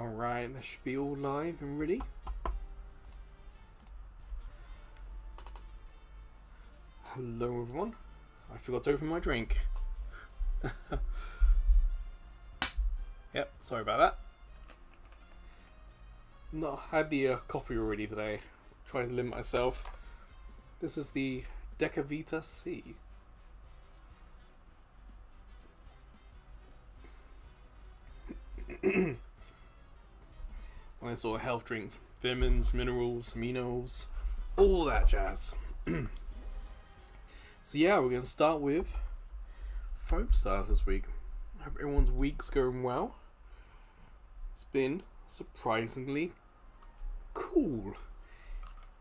Alright, that should be all live and ready. Hello everyone. I forgot to open my drink. Yep, sorry about that. Not had the coffee already today. Trying to limit myself. This is the Decavita C. Well, sort of health drinks, vitamins, minerals, aminos, all that jazz. So yeah, we're going to start with Foam Stars this week. I hope everyone's week's going well. It's been surprisingly cool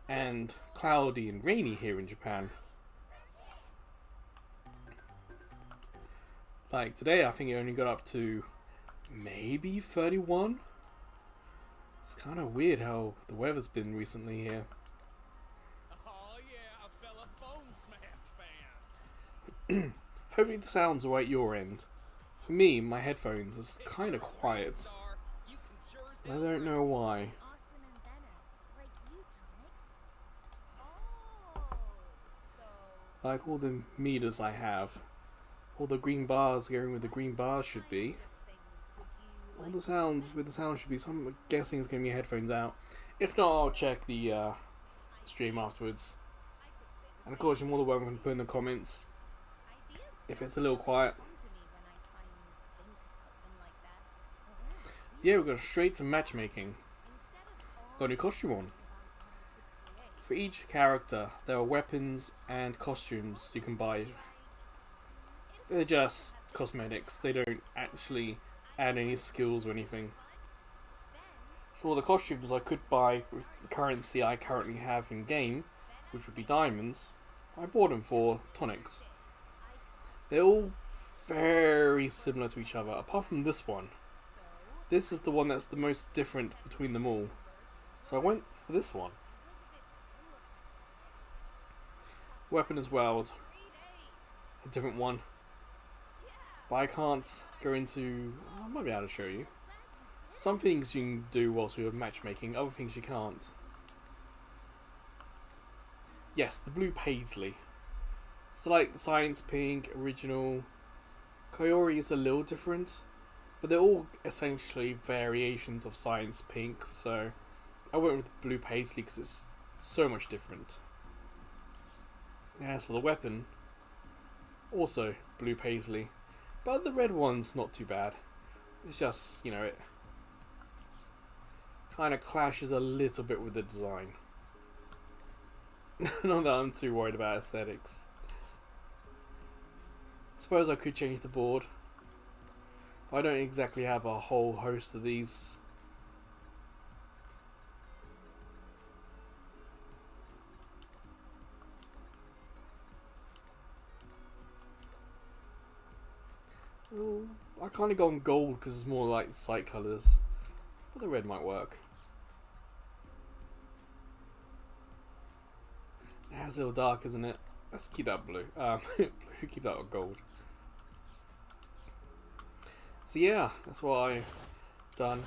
and cloudy and rainy here in Japan. Like today, I think it only got up to maybe 31. It's kind of weird how the weather's been recently here. Oh yeah, a fella Foam Smash fan. Hopefully the sound's alright your end. For me, my headphones is kind of quiet. I don't know why. Like all the meters I have, all the green bars going where the green bars should be. All the sounds with the sound should be. So I'm guessing it's going to be headphones out. If not, I'll check the stream afterwards. And of course, you're more than welcome to put in the comments if it's a little quiet. Yeah, we're going straight to matchmaking. Got a new costume on. For each character, there are weapons and costumes you can buy. They're just cosmetics. They don't actually add any skills or anything. So all the costumes I could buy with the currency I currently have in game, which would be diamonds, I bought them for tonics. They're all very similar to each other, apart from this one. This is the one that's the most different between them all. So I went for this one. Weapon as well is a different one. But I can't go into... I might be able to show you. Some things you can do whilst we were matchmaking, other things you can't. Yes, the blue paisley. So like the Science Pink, original. Kaori is a little different. But they're all essentially variations of Science Pink. So I went with the blue paisley because it's so much different. And as for the weapon, also blue paisley. But the red one's not too bad. It's just, you know, it kind of clashes a little bit with the design. Not that I'm too worried about aesthetics. I suppose I could change the board. But I don't exactly have a whole host of these. Well, I kind of go on gold because it's more like sight colours. But the red might work. That's a little dark, isn't it? Let's keep that blue. Blue, keep that on gold. So yeah, that's what I've done.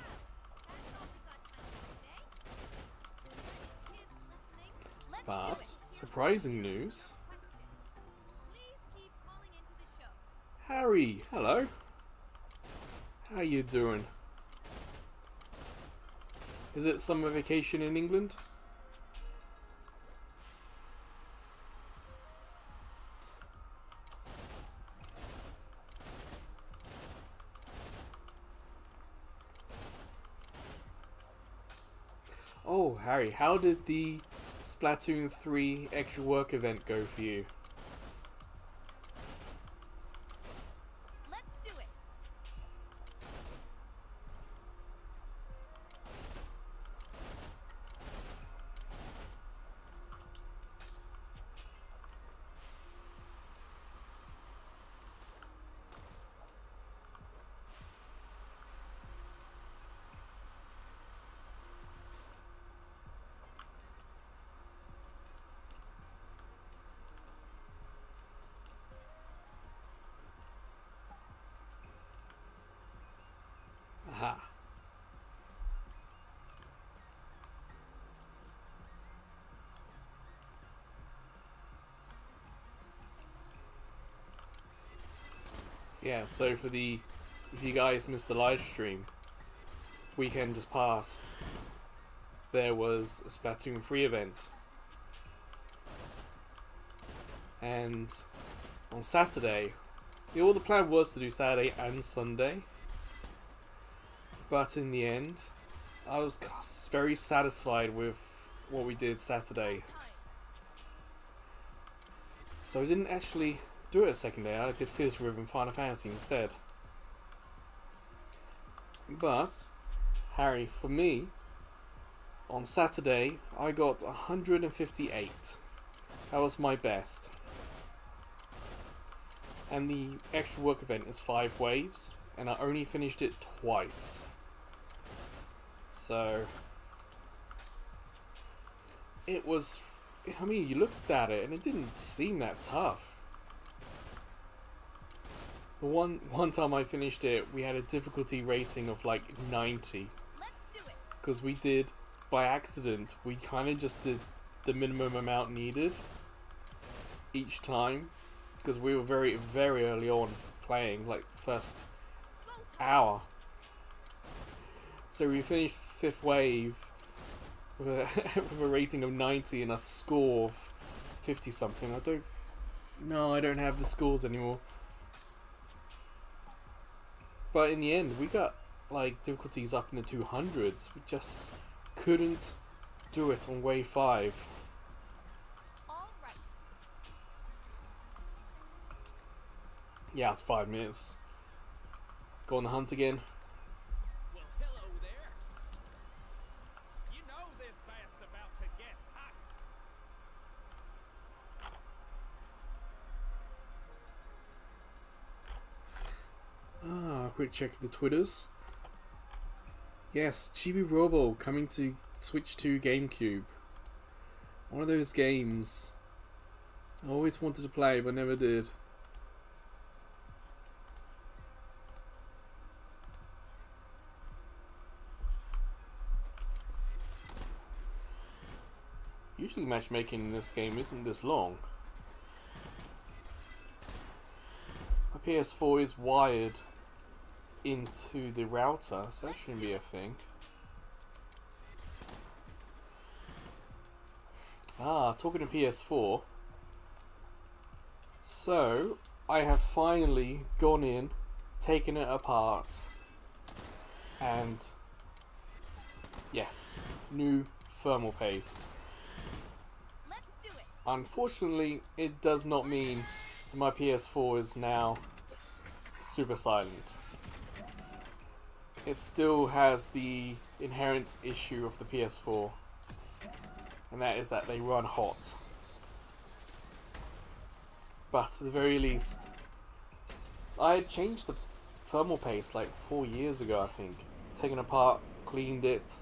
But, surprising news. Harry, hello. How you doing? Is it summer vacation in England? Oh, Harry, how did the Splatoon 3 extra work event go for you? Yeah, so for the, if you guys missed the live stream, weekend just passed, there was a Splatoon 3 event. And on Saturday, all the plan was to do Saturday and Sunday. But in the end, I was very satisfied with what we did Saturday. So I didn't actually do it a second day, I did Theatre Rhythm Final Fantasy instead. But, Harry, for me, on Saturday, I got 158. That was my best. And the extra work event is 5 waves, and I only finished it twice. So, it was, I mean, you looked at it and it didn't seem that tough. The one time I finished it, we had a difficulty rating of like 90. Because we did, by accident, we kind of just did the minimum amount needed each time. Because we were very, very early on playing, like first hour. So we finished 5th wave with a, with a rating of 90 and a score of 50 something. I don't have the scores anymore. But in the end, we got like difficulties up in the 200s. We just couldn't do it on wave 5. Yeah, it's 5 minutes. Go on the hunt again. Well, hello there. You know this bath's about to get hot. Quick check of the Twitters. Yes, Chibi Robo coming to Switch 2 GameCube. One of those games I always wanted to play but never did. Usually matchmaking in this game isn't this long. My PS4 is wired into the router, so that shouldn't be a thing. Talking to PS4. So, I have finally gone in, taken it apart, and yes, new thermal paste. Unfortunately, it does not mean that my PS4 is now super silent. It still has the inherent issue of the PS4, and that is that they run hot. But at the very least, I had changed the thermal paste like 4 years ago, I think. Taken apart, cleaned it,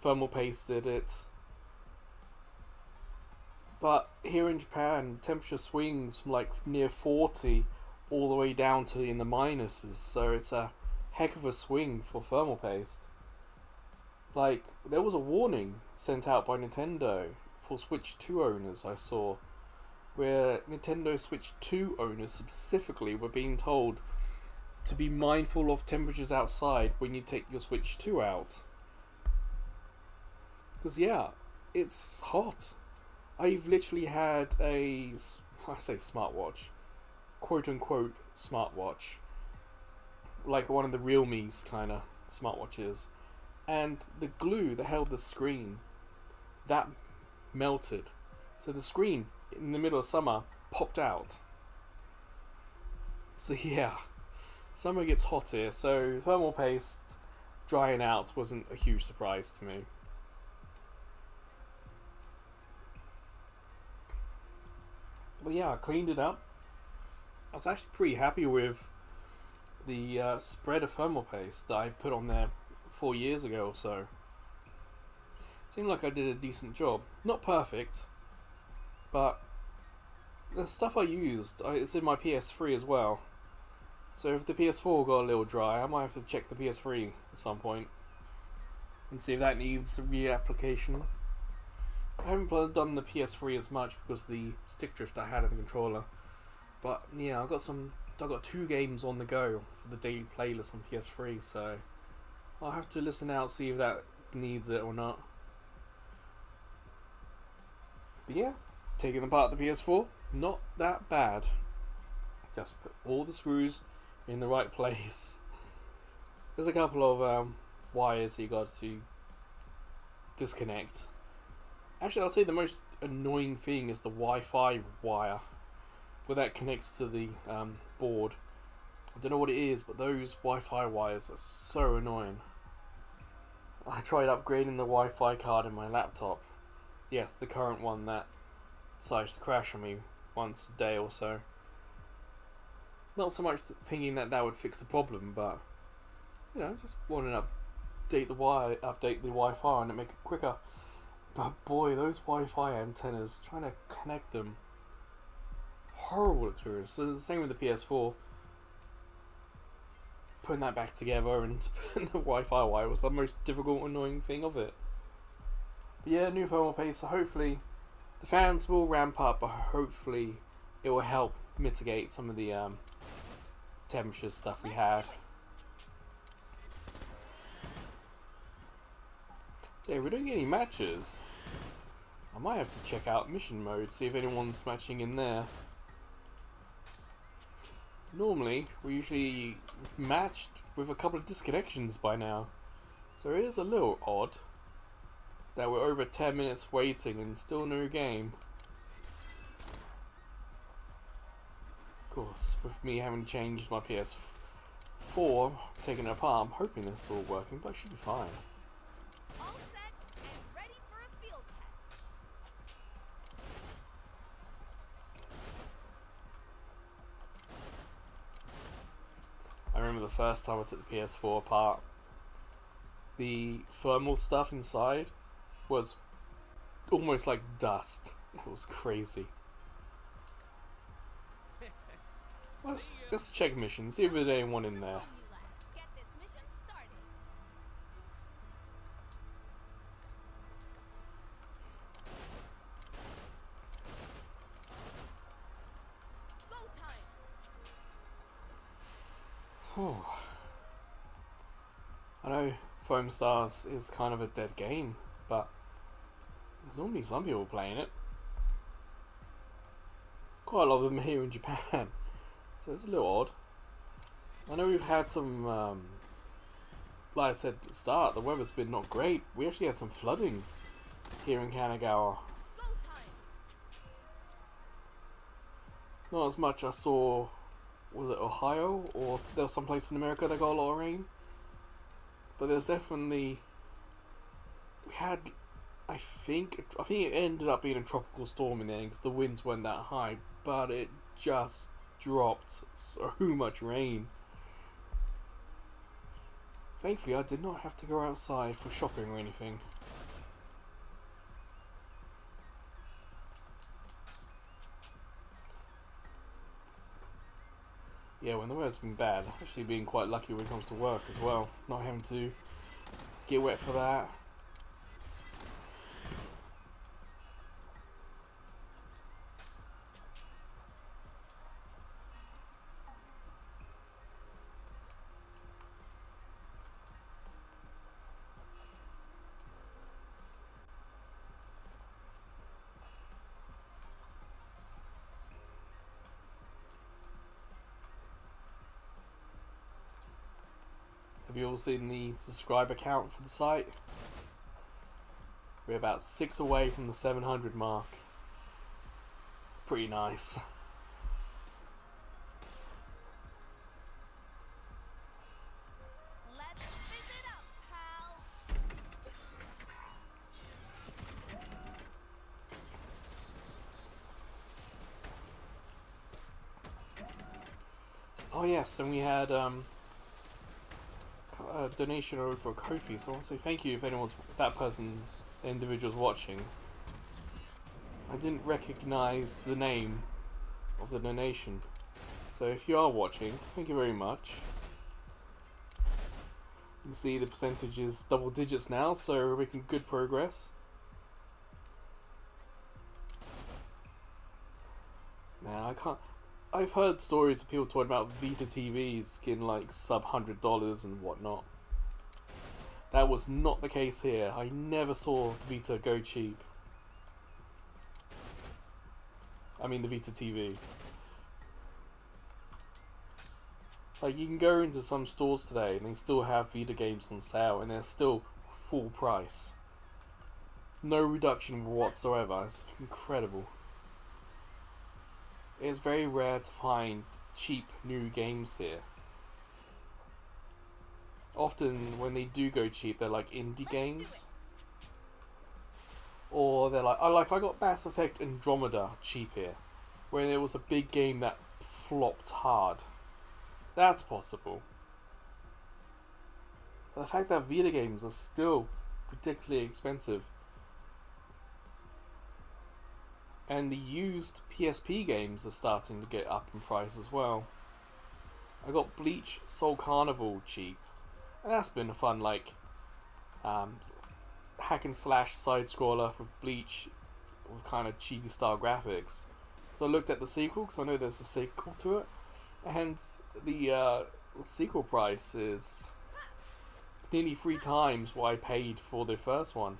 thermal pasted it. But here in Japan, temperature swings from like near 40 all the way down to in the minuses, so it's a heck of a swing for thermal paste. Like, there was a warning sent out by Nintendo for Switch 2 owners, I saw, where Nintendo Switch 2 owners specifically were being told to be mindful of temperatures outside when you take your Switch 2 out. Because yeah, it's hot. I've literally had I say smartwatch, quote unquote smartwatch, like one of the Realme's kind of smartwatches, and the glue that held the screen, that melted. So the screen in the middle of summer popped out. So yeah, summer gets hot here, so thermal paste drying out wasn't a huge surprise to me. But yeah, I cleaned it up. I was actually pretty happy with the spread of thermal paste that I put on there 4 years ago or so. Seemed like I did a decent job. Not perfect, but the stuff I used, it's in my PS3 as well. So if the PS4 got a little dry, I might have to check the PS3 at some point and see if that needs reapplication. I haven't done the PS3 as much because of the stick drift I had in the controller. But yeah, I've got some I've got 2 games on the go for the daily playlist on PS3, so I'll have to listen out, see if that needs it or not. But yeah, taking apart the PS4, not that bad. Just put all the screws in the right place. There's a couple of wires you got to disconnect. Actually, I'll say the most annoying thing is the Wi-Fi wire, where that connects to the board. I don't know what it is, but those Wi-Fi wires are so annoying. I tried upgrading the Wi-Fi card in my laptop. Yes, the current one that decides to crash on me once a day or so. Not so much thinking that that would fix the problem, but you know, just wanting to update the Wi-Fi and make it quicker. But boy, those Wi-Fi antennas, trying to connect them, horrible experience. So the same with the PS4. Putting that back together and putting the Wi-Fi wire was the most difficult, annoying thing of it. But yeah, new thermal paste, so hopefully the fans will ramp up, but hopefully it will help mitigate some of the temperature stuff we had. Yeah, we don't get any matches. I might have to check out mission mode, see if anyone's matching in there. Normally, we're usually matched with a couple of disconnections by now. So it is a little odd that we're over 10 minutes waiting and still no game. Of course, with me having changed my PS4, taking it apart, I'm hoping this is all working, but it should be fine. All set and ready for a field test. I remember the first time I took the PS4 apart, the thermal stuff inside was almost like dust. It was crazy. Let's check missions, see if there's anyone in there. Get this mission started. Go time. I know Foam Stars is kind of a dead game, but there's normally some people playing it. Quite a lot of them here in Japan, so it's a little odd. I know we've had some, like I said at the start, the weather's been not great. We actually had some flooding here in Kanagawa. Go time. Not as much I saw, was it Ohio, or there was some place in America that got a lot of rain? But there's definitely, we had, I think it ended up being a tropical storm in the end because the winds weren't that high, but it just dropped so much rain. Thankfully, I did not have to go outside for shopping or anything. Yeah, when the weather's been bad, I've actually been quite lucky when it comes to work as well. Not having to get wet for that. Have you all seen the subscriber count for the site? We're about 6 away from the 700 mark. Pretty nice. Let's visit up, pal. Oh yes, and we had a donation over for Kofi, so I want to say thank you if that the individual's watching. I didn't recognize the name of the donation, so if you are watching, thank you very much. You can see the percentage is double digits now, so we're making good progress. Now I can't. I've heard stories of people talking about Vita TVs getting like sub $100 and whatnot. That was not the case here. I never saw the Vita go cheap. I mean the Vita TV. Like, you can go into some stores today and they still have Vita games on sale and they're still full price. No reduction whatsoever. It's incredible. It's very rare to find cheap new games here. Often when they do go cheap, they're like indie games. Or they're like, I got Mass Effect Andromeda cheap here. When it was a big game that flopped hard. That's possible. But the fact that Vita games are still ridiculously expensive. And the used PSP games are starting to get up in price as well. I got Bleach Soul Carnival cheap. And that's been a fun, like, hack and slash side scroller with Bleach with kind of chibi style graphics. So I looked at the sequel because I know there's a sequel to it. And the sequel price is nearly 3 times what I paid for the first one.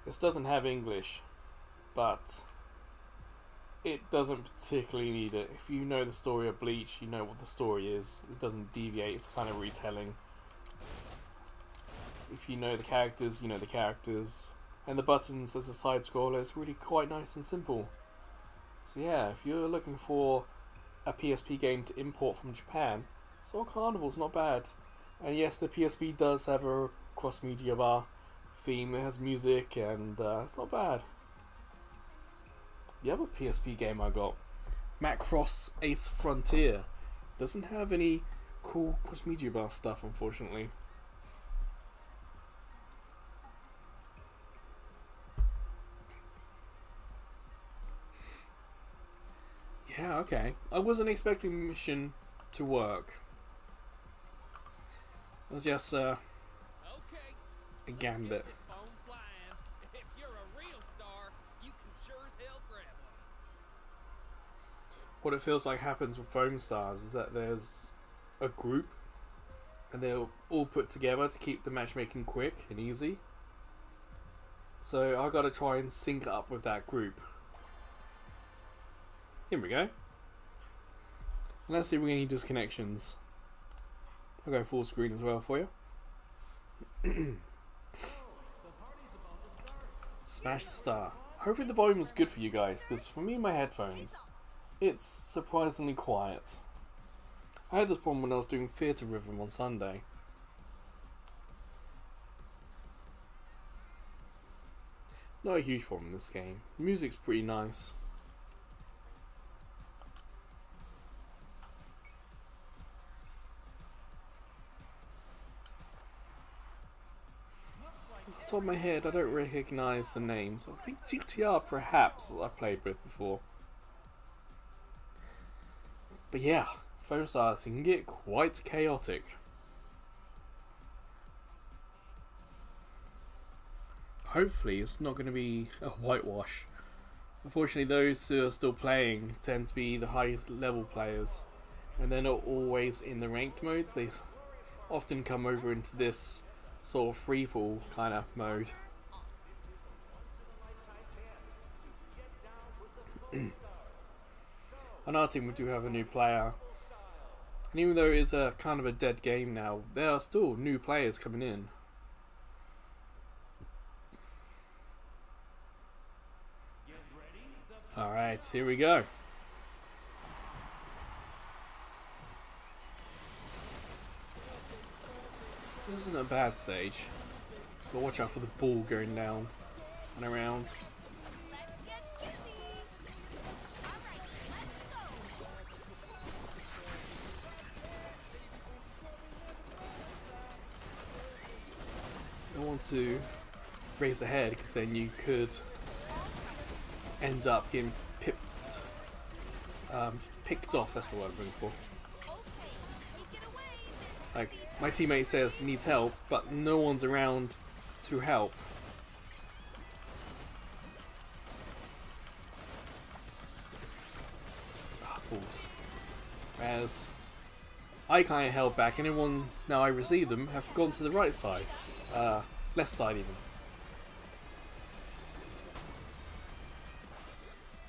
This doesn't have English, but it doesn't particularly need it. If you know the story of Bleach, you know what the story is. It doesn't deviate, it's kind of retelling. If you know the characters, you know the characters. And the buttons as a side scroller is really quite nice and simple. So yeah, if you're looking for a PSP game to import from Japan, Soul Carnival's not bad. And yes, the PSP does have a cross-media bar theme. It has music and it's not bad. The other PSP game I got, Macross Ace Frontier, doesn't have any cool cross-media bar stuff, unfortunately. Yeah, okay. I wasn't expecting the mission to work. It was just Okay. a gambit. Let's get this phone flying. If you're a real star, you can sure as hell grab one. What it feels like happens with Foam Stars is that there's a group and they're all put together to keep the matchmaking quick and easy. So I gotta try and sync up with that group. Here we go. And let's see if we get any disconnections. I'll go full screen as well for you. Smash the star. Hopefully the volume was good for you guys, because for me and my headphones, it's surprisingly quiet. I had this problem when I was doing Theatre Rhythm on Sunday. Not a huge problem in this game. The music's pretty nice. Off the top of my head, I don't recognise the names. I think GTR perhaps I've played with before. But yeah, Foam Stars can get quite chaotic. Hopefully it's not going to be a whitewash. Unfortunately, those who are still playing tend to be the high level players, and they're not always in the ranked modes. They often come over into this sort of freefall kind of mode. On our team we do have a new player, and even though it's a kind of a dead game now, there are still new players coming in. Alright, here we go. This isn't a bad stage. Just gotta watch out for the ball going down and around. Let's get busy. All right, let's go. Don't want to race ahead because then you could end up getting picked off. That's the word I'm looking for. Okay, take it away, Like, my teammate says needs help, but no one's around to help. Ah, balls. Whereas I kind of held back, and everyone, now I receive them, have gone to the right side. Left side even.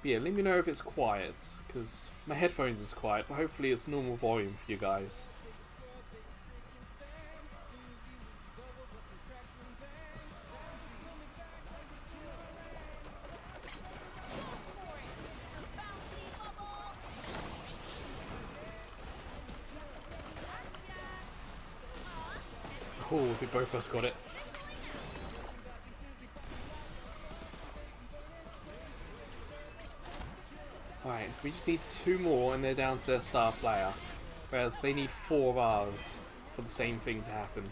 But yeah, let me know if it's quiet, because my headphones is quiet, but hopefully it's normal volume for you guys. Oh, we both of us got it. Alright, we just need 2 more and they're down to their star player. Whereas they need 4 of ours for the same thing to happen.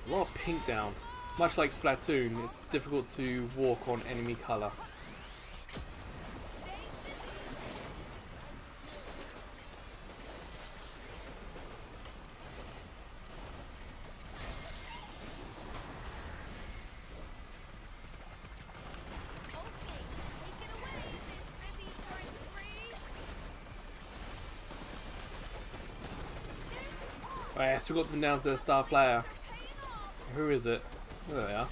A lot of pink down. Much like Splatoon, it's difficult to walk on enemy colour. Alright, so we got them down to their star player. Who is it? There they are.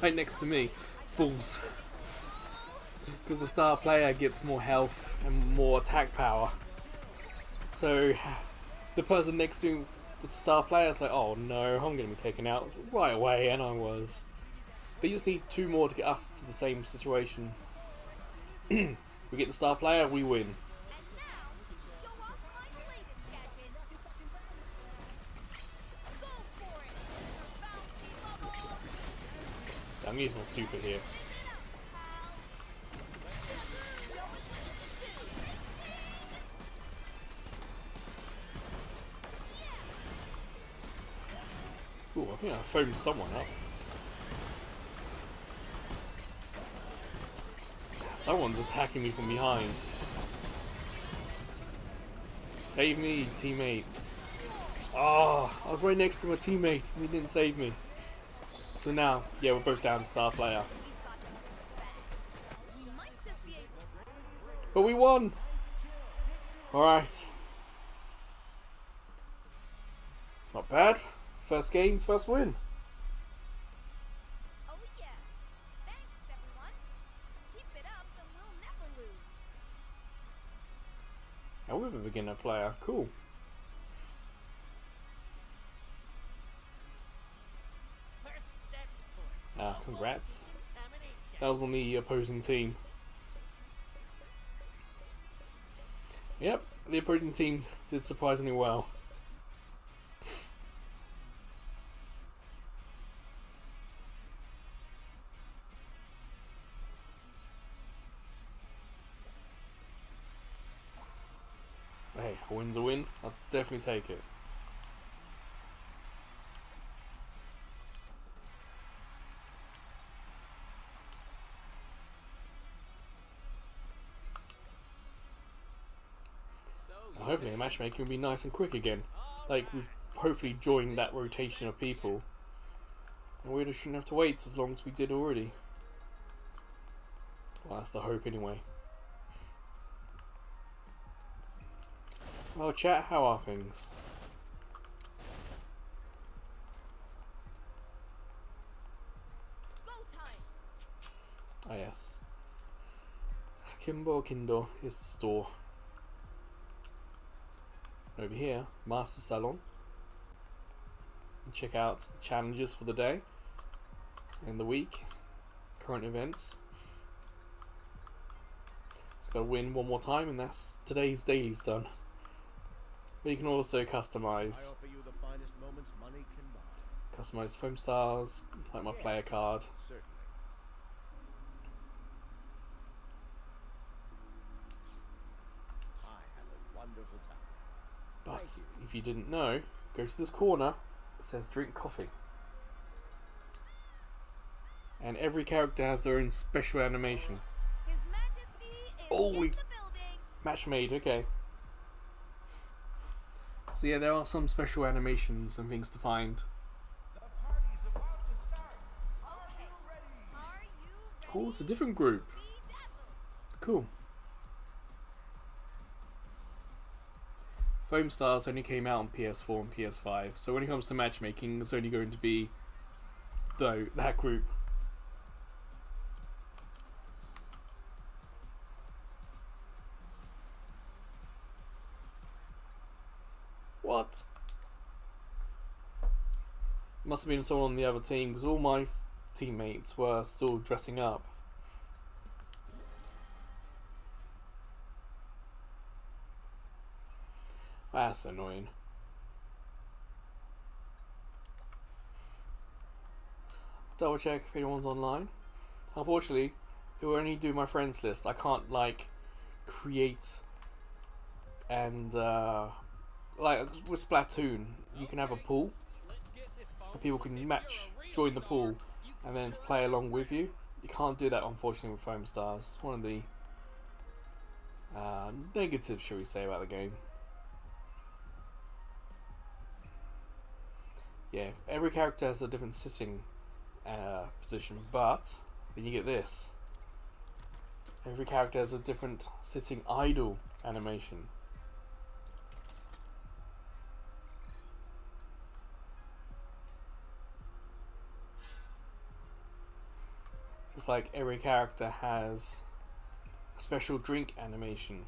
Right next to me. Balls. Because the star player gets more health and more attack power. So the person next to me with the star player is like, oh no, I'm going to be taken out right away, and I was. But you just need 2 more to get us to the same situation. We get the star player, we win. I'm using my super here. Ooh, I think I foamed someone up. Someone's attacking me from behind. Save me, teammates. Oh, I was right next to my teammates and they didn't save me. So now, yeah, we're both down star player. But we won! Alright. Not bad. First game, first win. Oh yeah. Thanks everyone. Keep it up and we'll never lose. Oh, we're a beginner player. Cool. First step towards Ah, congrats. contamination. That was on the opposing team. Yep, the opposing team did surprisingly well. Hey, a win's a win. I'll definitely take it. Hopefully the matchmaking will be nice and quick again. Like, we've hopefully joined that rotation of people. And we shouldn't have to wait as long as we did already. Well, that's the hope anyway. Well, chat, how are things? Go time. Ah, yes. Kimbo Kindo is the store. Over here, Master Salon. And check out the challenges for the day and the week, current events. Just got to win one more time, and that's today's daily's done. But you can also customize. offer you the finest moments money can buy. Customize foam stars, like my player card. Certainly. I had a wonderful time. But if you didn't know, go to this corner. It says drink coffee. And every character has their own special animation. His Majesty is Oh, in we- the building. Match made, okay. So yeah, there are some special animations and things to find. The party's about to start. Are Okay. you ready? Are you ready? Oh, it's a different group. to be dazzled? Cool. Foam Stars only came out on PS4 and PS5, so when it comes to matchmaking, it's only going to be that group. What? Must have been someone on the other team because all my teammates were still dressing up. That's annoying. Double check if anyone's online. Unfortunately, it will only do my friends list. I can't like create and like with Splatoon, you can have a pool Let's get this phone. and people can If match, you're a real join the star, pool, you can and then show play us along your with way. you. You can't do that unfortunately with Foam Stars. It's one of the negatives, shall we say, about the game. Yeah, every character has a different sitting position, but then you get this. Every character has a different sitting idle animation. Just like every character has a special drink animation.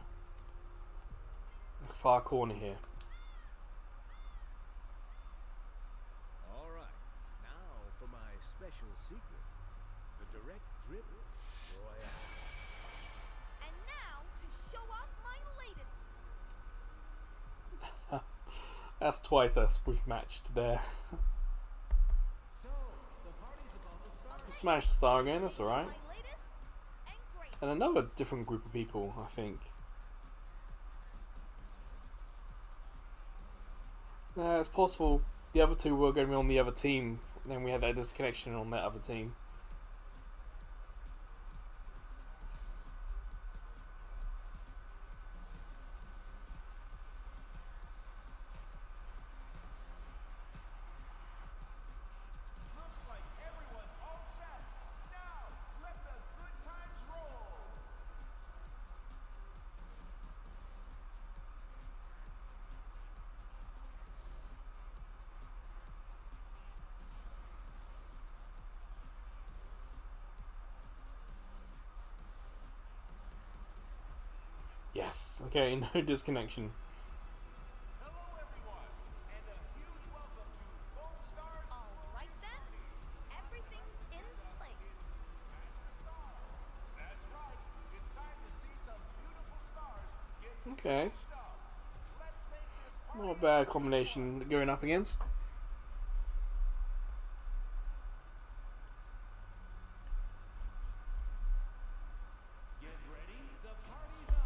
The far corner here. All right. Now for my special secret. The direct drip royale. And now to show off my latest. That's twice that's we've matched there. So, the party's about to start. Smash the star again, that's alright. My latest and great. And another different group of people, I think. It's possible the other two were going to be on the other team, then we had that disconnection on that other team. Looks like everyone's all set. Now, let the good times roll. Yes, okay, no disconnection. Hello, everyone, and a huge welcome to Foam Stars. All right then. Everything's in place. Smash the star. That's right. It's time to see some beautiful stars get Okay. smashed up. Let's make this party Not a bad combination going up against. Get ready. The party's on.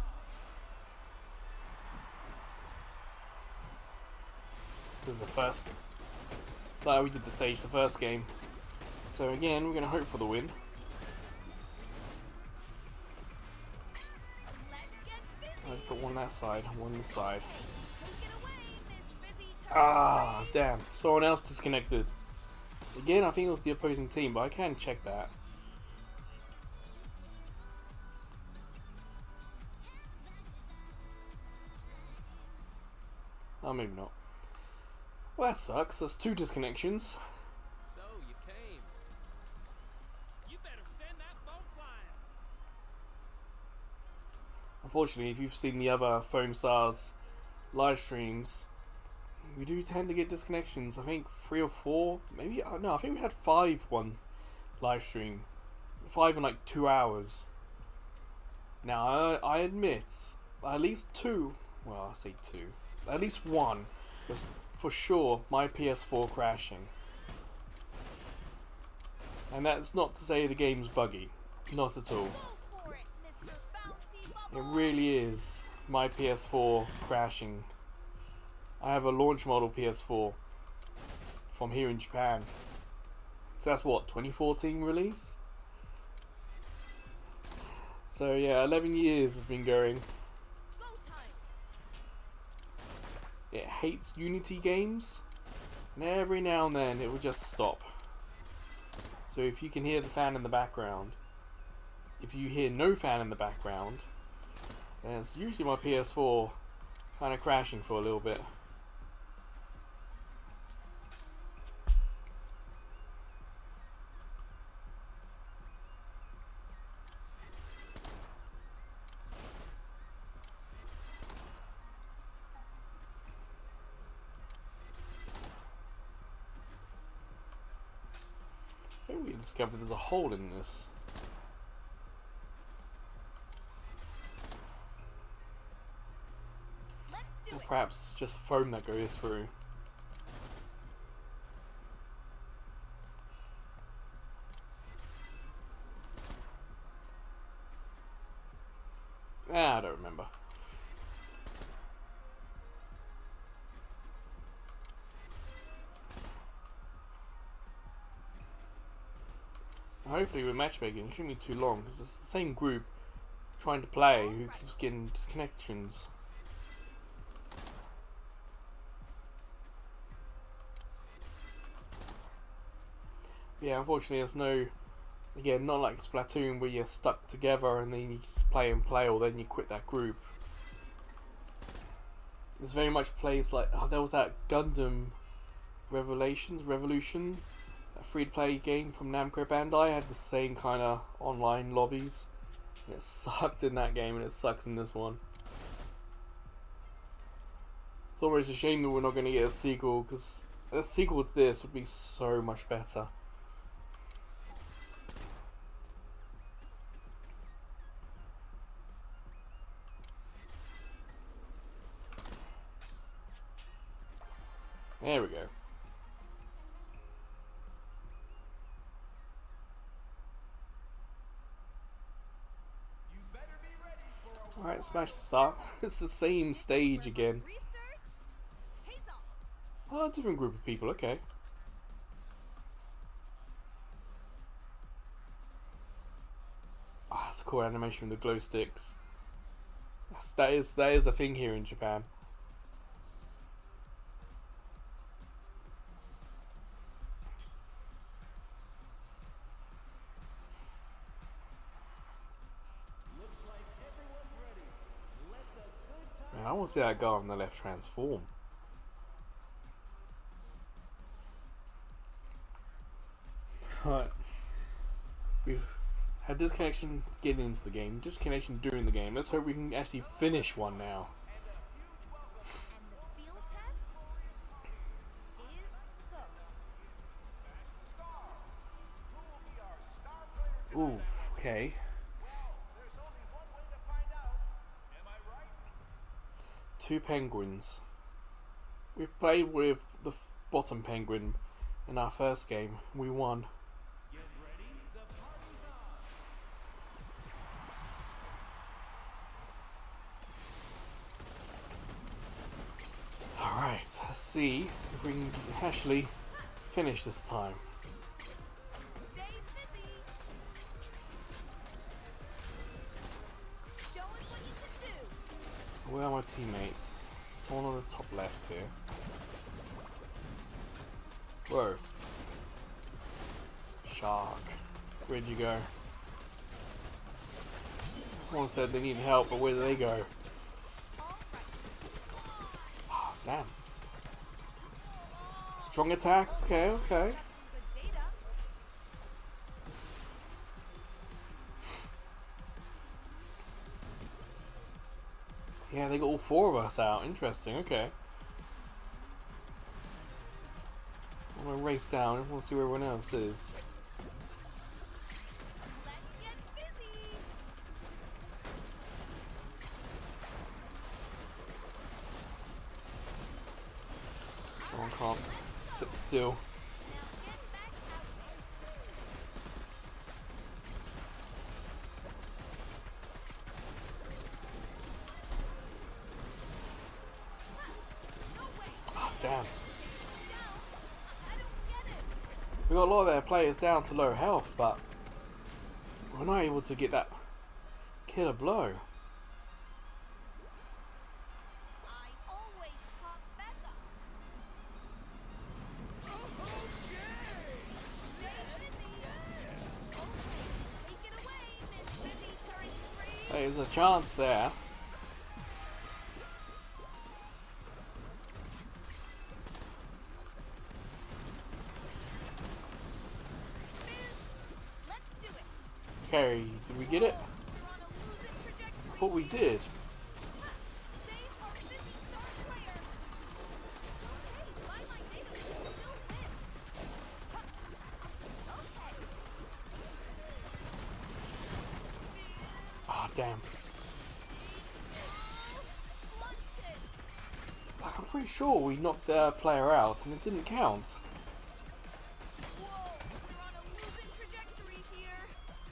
This is the first. Like we did the stage the first game. So again, we're going to hope for the win. Let's get busy. Let's put one on that side, one on this side. Take it away, Miss Busy Turtle. Ah, damn. Someone else disconnected. Again, I think it was the opposing team, but I can check that. Oh, maybe not. Well, that sucks. That's two disconnections. So you came. You better send that phone flying. Unfortunately, if you've seen the other Foam Stars live streams, we do tend to get disconnections. I think 3 or 4, maybe. No, I think we had 5 one live stream. 5 in like 2 hours. Now, I admit, at least 2, well, I say 2, at least 1 was for sure my PS4 crashing. And that's not to say the game's buggy. Not at all. Go for it, Mr. Bouncy It Bubble. really is my PS4 crashing. I have a launch model PS4 from here in Japan. So that's what, 2014 release? So yeah, 11 years has been going. Go time. it hates Unity games, and every now and then it will just stop. So if you can hear the fan in the background, if you hear no fan in the background, then it's usually my PS4 kind of crashing for a little bit. I think we discovered there's a hole in this. Let's do Or it. perhaps just foam that goes through. I don't remember. Hopefully with matchmaking, it shouldn't be too long, because it's the same group trying to play who keeps getting connections. Yeah, unfortunately there's no, again, not like Splatoon where you're stuck together and then you just play and play, or then you quit that group. It's very much plays like, oh, there was that Gundam Revolution, a free-to-play game from Namco Bandai, had the same kind of online lobbies. And it sucked in that game and it sucks in this one. It's almost a shame that we're not going to get a sequel, because a sequel to this would be so much better. There we go. You better be ready for a Alright, smash the start. It's the same stage again. Research pays off. Oh, a different group of people, okay. Ah, that's a cool animation with the glow sticks. That is a thing here in Japan. Man, I want to see that guy on the left transform. Alright. We've had disconnection getting into the game, disconnection during the game. Let's hope we can actually finish one now. And the field test is go. Who will be our star player tonight? Ooh, okay. There's only one way to find out. Am I right? 2 penguins. We've played with the bottom penguin in our first game. We won. Get ready. The party's on. Alright, let's see if we can actually finish this time. Stay busy. Show us what you can do. Where are my teammates? Someone on the top left here. Whoa. Shark. Where'd you go? Someone said they needed help, but where did they go? All right. Oh, damn. Strong attack? Okay, okay. Got some good data. Yeah, they got all 4 of us out. Interesting, okay. I'm gonna race down and we'll see where everyone else is. Let's get busy. Someone can't sit still. Now get back out there. No way. Ah, damn. Down. I don't get it. We got a lot of their players down to low health, but we're not able to get that killer blow. I always pop better There's a chance there. Let's do it. Okay, did we get it? We're on a losing trajectory. I thought we did. Save our busy star player. Okay, by my data, we can still win. Okay. Ah, damn. Launched it. Like, I'm pretty sure we knocked their player out and it didn't count. Whoa, we're on a losing trajectory here.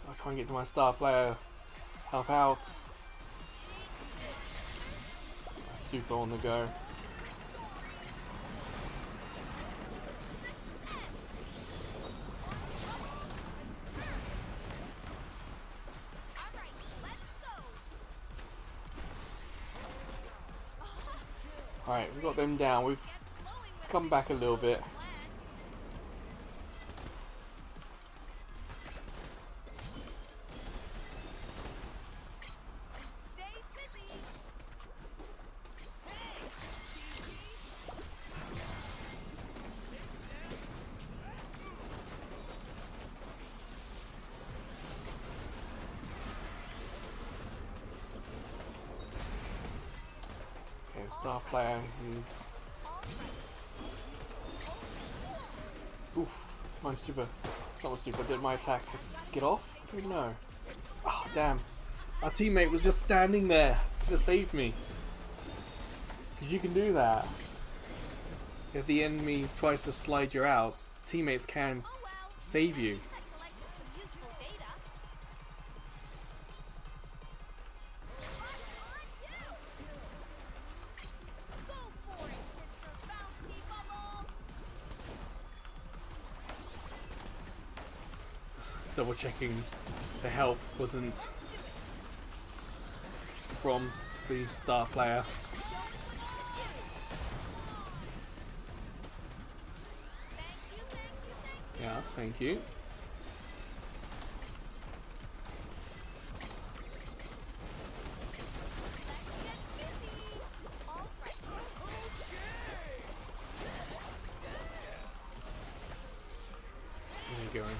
I'll try and get to my star player. Help out. Super on the go. Alright, let's go. Alright, we got them down. We've Get flowing with come this back a little bit. plan. Stay busy. Okay, star player is. Oof, it's my super. Not my super, did my attack get off? I don't know. Oh, damn. Our teammate was just standing there to save me. Because you can do that. If the enemy tries to slide you out, teammates can Oh well. save you. I collected some useful data. Go for it, Mr. Bouncy Bubble. Double checking the help wasn't from the star player. Yes, thank you. Where are you going?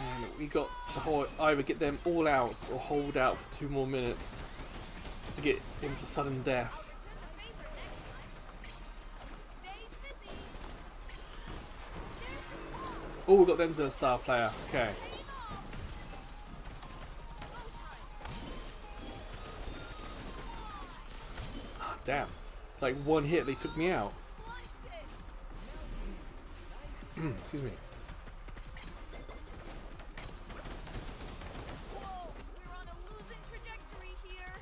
And we got to either get them all out or hold out for 2 more minutes to get into sudden death. Oh, we got them to the star player. Okay. Ah, damn. It's like one hit, they took me out. Excuse me. Whoa, we're on a losing trajectory here.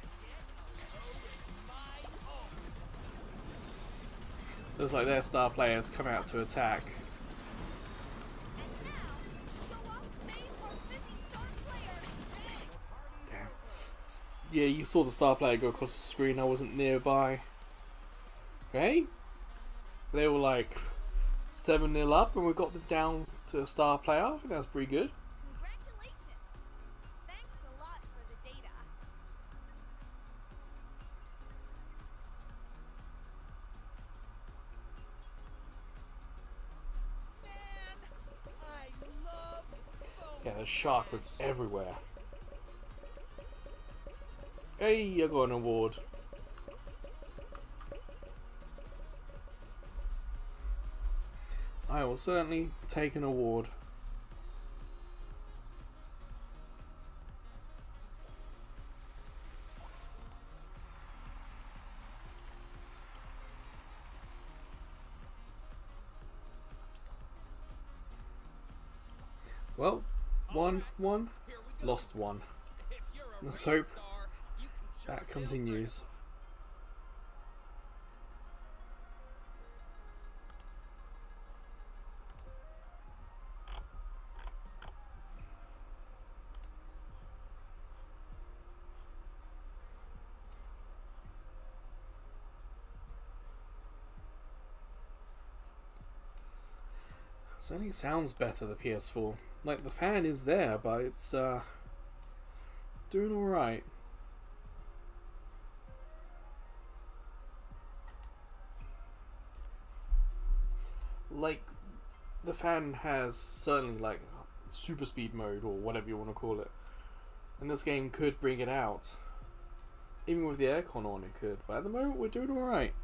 So it's like their star players come out to attack. And now, go off, save our busy star player. Damn. Yeah, you saw the star player go across the screen. I wasn't nearby. Okay? They were like 7-0 up, and we got them down to a star player. I think that's pretty good. Congratulations. Thanks a lot for the data. I love Yeah, the shark was everywhere. Hey, I got an award. I will certainly take an award. Well, won one, lost one. If you're a Let's real hope star, you can that sure continues. Certainly sounds better, the PS4. Like, the fan is there, but it's doing alright. Like, the fan has certainly, like, super speed mode, or whatever you want to call it. And this game could bring it out. Even with the aircon on, it could. But at the moment, we're doing alright.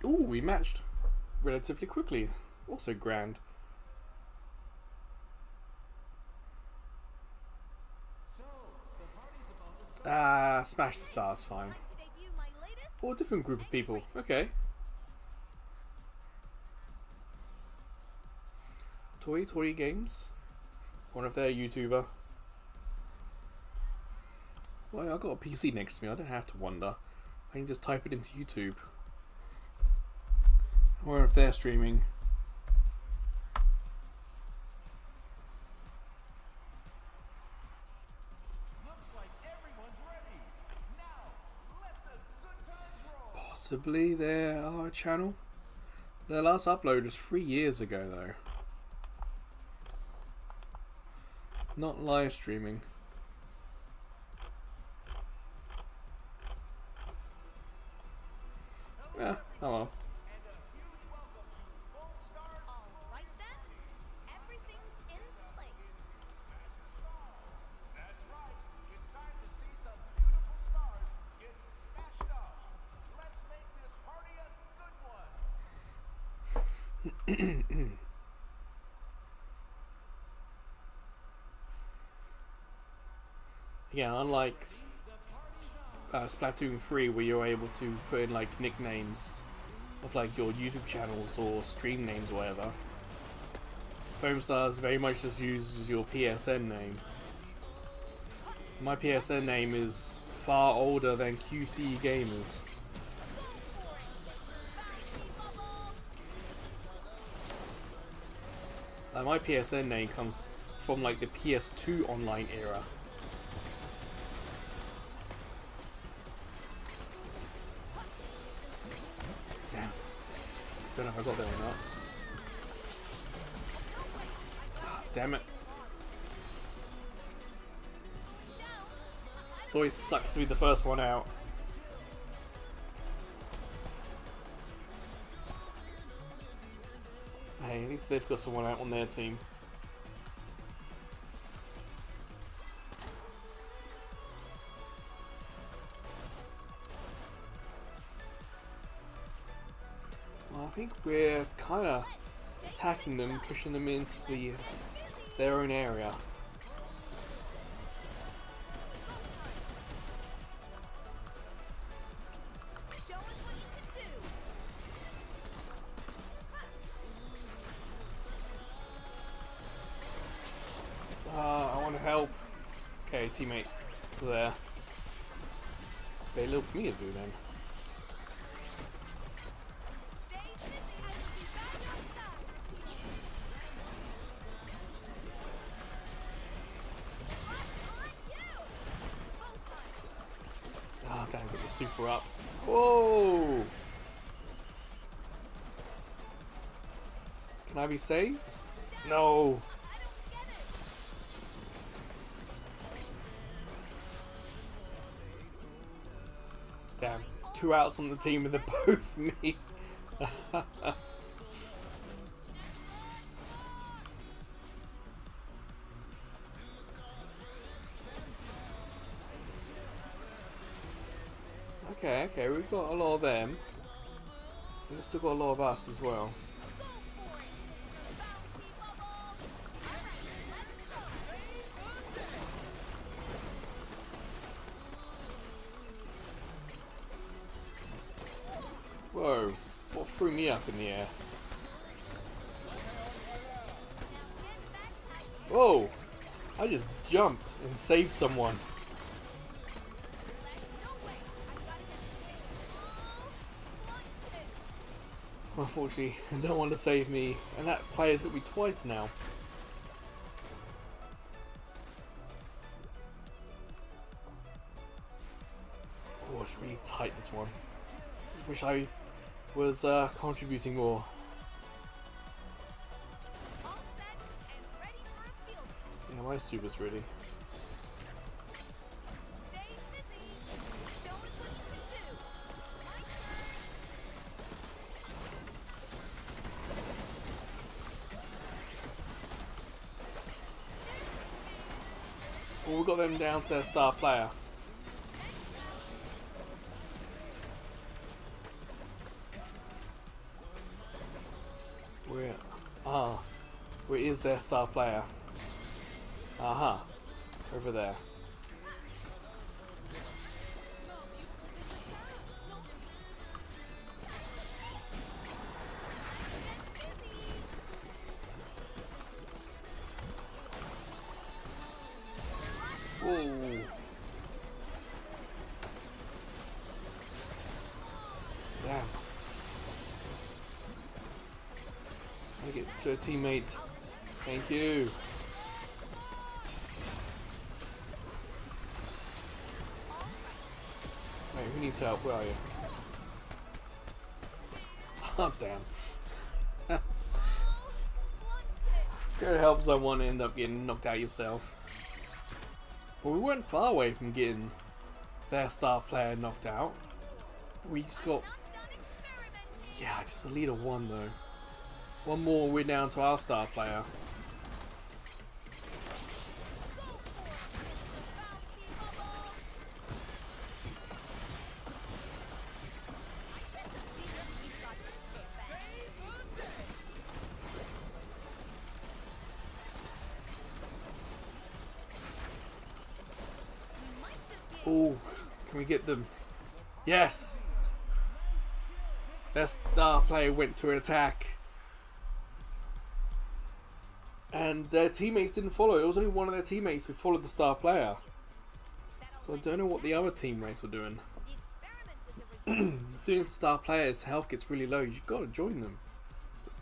Ooh, we matched relatively quickly. Also grand. Smash the Stars, fine. Time to debut my latest. For a different group of people. Okay. Toy Games. One of their YouTuber. Well, I've got a PC next to me. I don't have to wonder. I can just type it into YouTube. Or if they're streaming. Looks like everyone's ready. Now, let the good times roll. Possibly their channel. Their last upload was 3 years ago, though. Not live streaming. Yeah, oh well. And a huge welcome to Gold Stars. All right then. Everything's in place. That's right. It's time to see some beautiful stars get smashed up. Let's make this party a good one. Yeah, unlike Splatoon 3, where you're able to put in like nicknames of like your YouTube channels or stream names or whatever, Foam Stars very much just uses your PSN name. My PSN name is far older than QTE Gamers. My PSN name comes from like the PS2 online era. Damn. Don't know if I got there or not. Ah, damn it. It always sucks to be the first one out. Hey, at least they've got someone out on their team. Well, I think we're kind of attacking them, pushing them into their own area. Show us what you can do. I want to help. Okay, teammate, there. Very little for me to do then. Stay busy. I will be back outside. On you. Full time. Ah, damn, get the super up. Whoa! Can I be saved? No! I don't get it. Damn, 2 outs on the team and they're both me. Okay, we've got a lot of them. We've still got a lot of us as well. Go for it. Bouncy bubble. Let's go. Whoa, what threw me up in the air? Whoa, I just jumped and saved someone. Unfortunately, no one to save me, and that player's got me twice now. Oh, it's really tight, this one. Just wish I was contributing more. Yeah, my super's ready. Stay busy. Show us what you can do. My turn. Well, we got them down to their star player. Where? Where is their star player? Aha. Over there. Whoa. Damn. I get to a teammate. Thank you. Wait, who needs help? Where are you? Oh, damn. Go to help someone and end up getting knocked out yourself. Well, we weren't far away from getting their star player knocked out. We just got... Yeah, just a lead of one though. One more, we're down to our star player. Oh, can we get them? Yes! Their star player went to an attack. And their teammates didn't follow. It was only one of their teammates who followed the star player. So I don't know what the other teammates were doing. As soon as the star player's health gets really low, you've got to join them.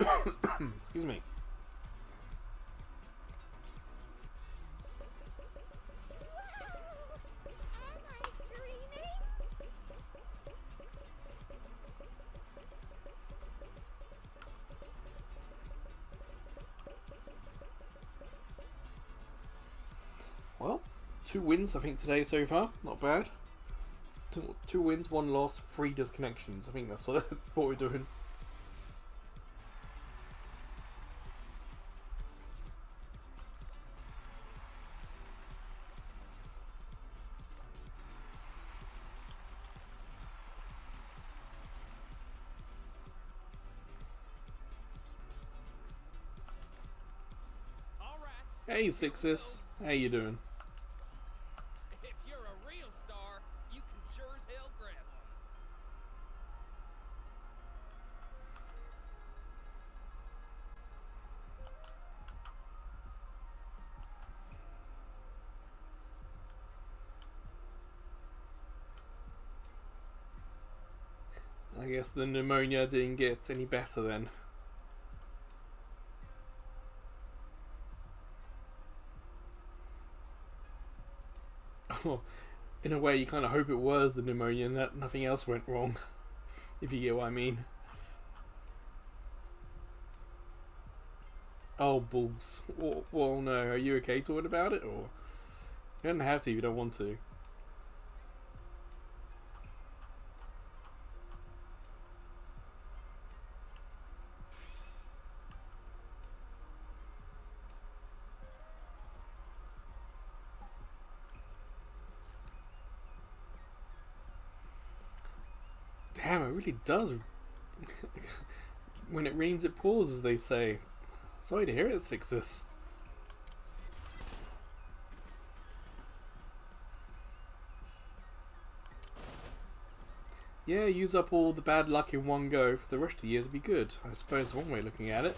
Excuse me. Well, 2 wins I think today so far. Not bad. 2 wins, 1 loss, 3 disconnections. I think that's what we're doing. All right. Hey Sixes, how you doing? If you're a real star, you can sure as hell grab one. I guess the pneumonia didn't get any better then. Oh, in a way you kind of hope it was the pneumonia and that nothing else went wrong. If you get what I mean. Oh, balls. Well, no. Are you okay talking about it? Or you don't have to if you don't want to. Damn, it really does. When it rains, it pours, as they say. Sorry to hear it, Sixes. Yeah, use up all the bad luck in one go for the rest of the year to be good. I suppose one way of looking at it.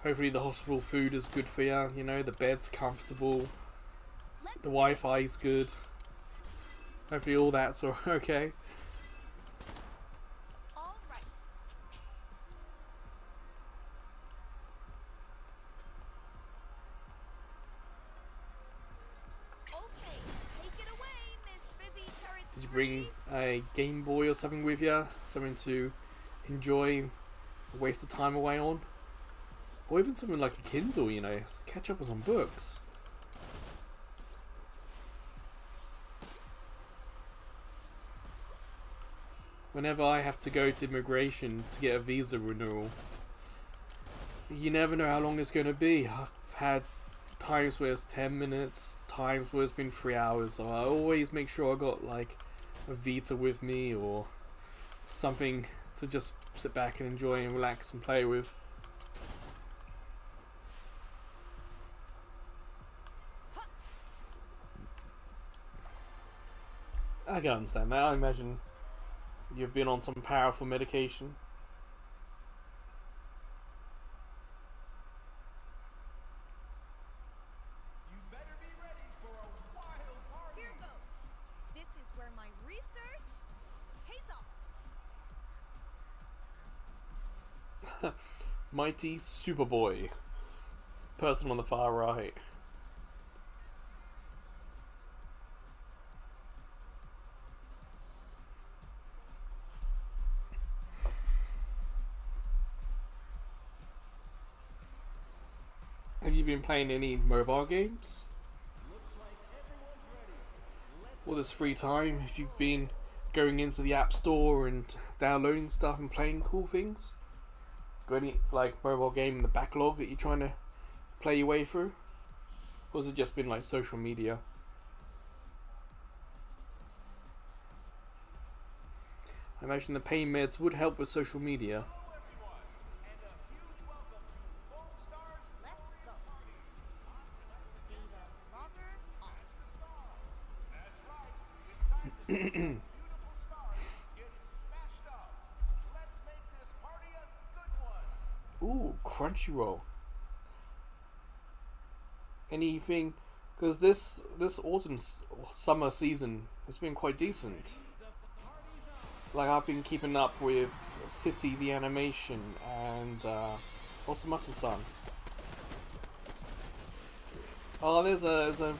Hopefully the hospital food is good for you, you know, the bed's comfortable, the Wi-Fi's good. Hopefully all that's okay. bring a Game Boy or something with you, something to enjoy, waste the time away on, or even something like a Kindle. You know, catch up on some books. Whenever I have to go to immigration to get a visa renewal, you never know how long it's going to be. I've had times where it's 10 minutes, times where it's been 3 hours, so I always make sure I got like a Vita with me or something to just sit back and enjoy and relax and play with. I can understand that. I imagine you've been on some powerful medication. You better be ready for a wild party. Here goes. This is where my research pays off. Mighty Superboy. Person on the far right. Have you been playing any mobile games? All this free time, have you been going into the App Store and downloading stuff and playing cool things? Got any like mobile game in the backlog that you're trying to play your way through? Or has it just been like social media? I imagine the pain meds would help with social media. And a huge welcome to Gold Star's Let's go. Data logger on. That's right. It's time to see some beautiful stars get smashed up. Let's make this party a good one. Ooh, Crunchyroll. Anything? Because this summer season has been quite decent. Like I've been keeping up with City the animation and also Masa-san. Oh, there's a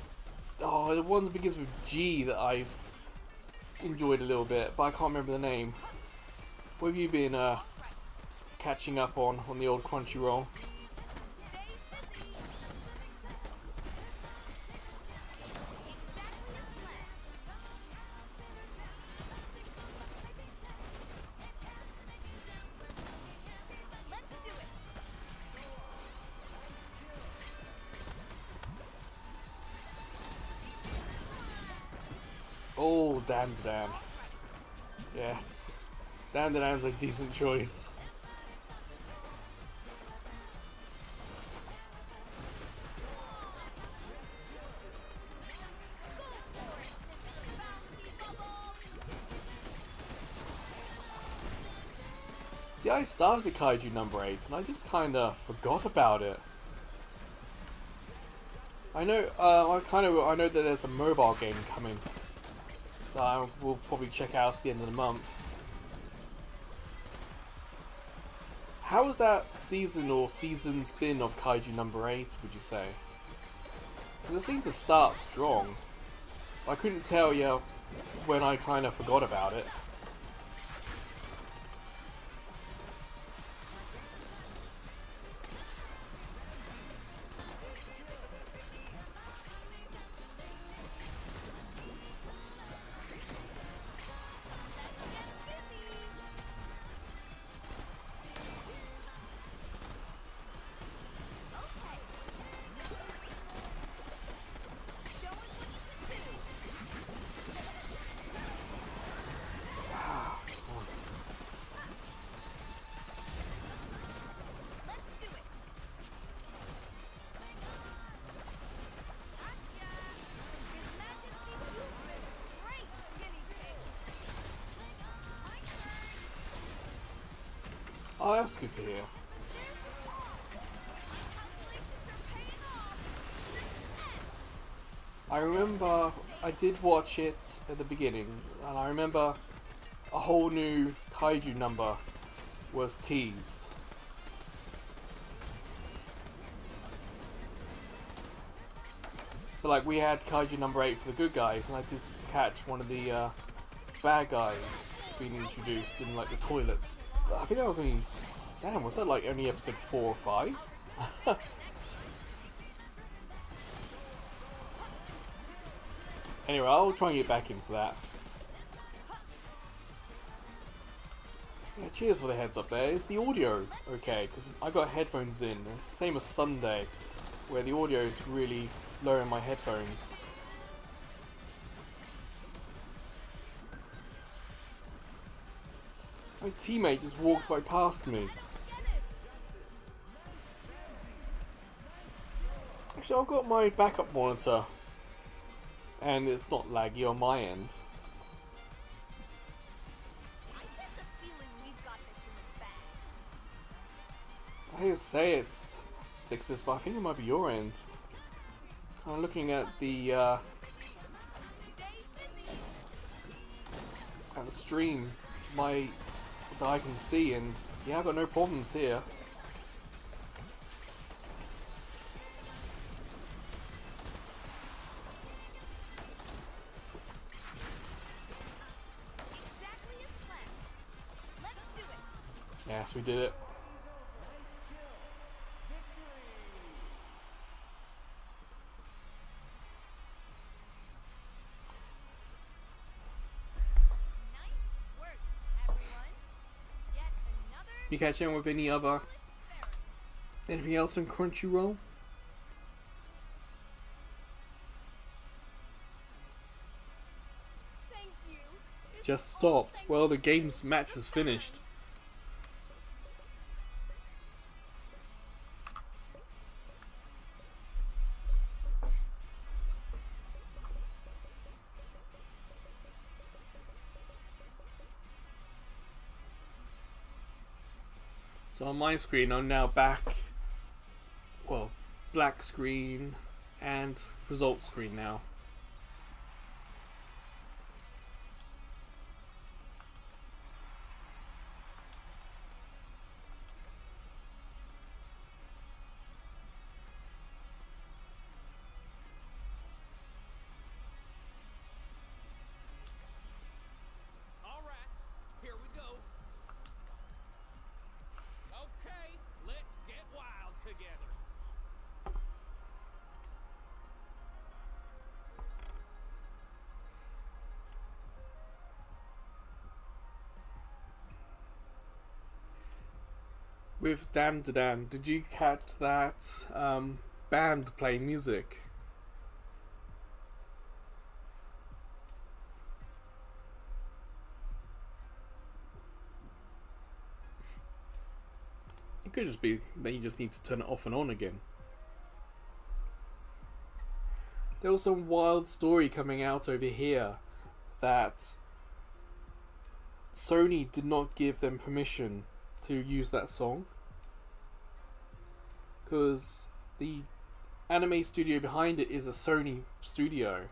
the one that begins with G that I've enjoyed a little bit, but I can't remember the name. What have you been catching up on the old Crunchyroll? Stay busy. Exactly as planned. Let's do it. Oh, Dan. Yes. Dan's a decent choice. Go for it, Mr. Bouncy Bubble. See, I started Kaiju number 8 and I just kinda forgot about it. I know, I know that there's a mobile game coming that I will probably check out at the end of the month. How has that season or seasons been of Kaiju number 8, would you say? Because it seemed to start strong. I couldn't tell you when I kind of forgot about it. Show us what you can do. Let's do it. Gotcha. His Majesty Cupid. Great guinea pig. My turn. Oh, that's good to hear. Calculations are paying off. Success. I remember I did watch it at the beginning, and I remember a whole new Kaiju number was teased. So like we had Kaiju number 8 for the good guys, and I did catch one of the bad guys being introduced in like the toilets. I think that was only, damn, was that like only episode 4 or 5? Anyway, I'll try and get back into that. Yeah, cheers for the heads up there. Is the audio okay? Because I got headphones in. It's the same as Sunday, where the audio is really low in my headphones. My teammate just walked right past me. Actually, I've got my backup monitor, and it's not laggy on my end. I get the feeling we've got this in the bag. I didn't say it's sixes, but I think it might be your end. Kind of looking at the Stay busy. stream, that I can see, and yeah, I've got no problems here. Exactly as planned. Let's do it. Yes, we did it. Nice work, everyone. Yet another You catch in with any other experiment. anything else on Crunchyroll? Thank you. This Just is all stopped. thanks Well, the to game's you, match the is finished. fans. So on my screen, I'm now back. Well, black screen and result screen now. All right, here we go. Okay, let's get wild together. With Dan to Dan, did you catch that band playing music? It could just be that you just need to turn it off and on again. There was some wild story coming out over here that Sony did not give them permission to use that song because the anime studio behind it is a Sony studio,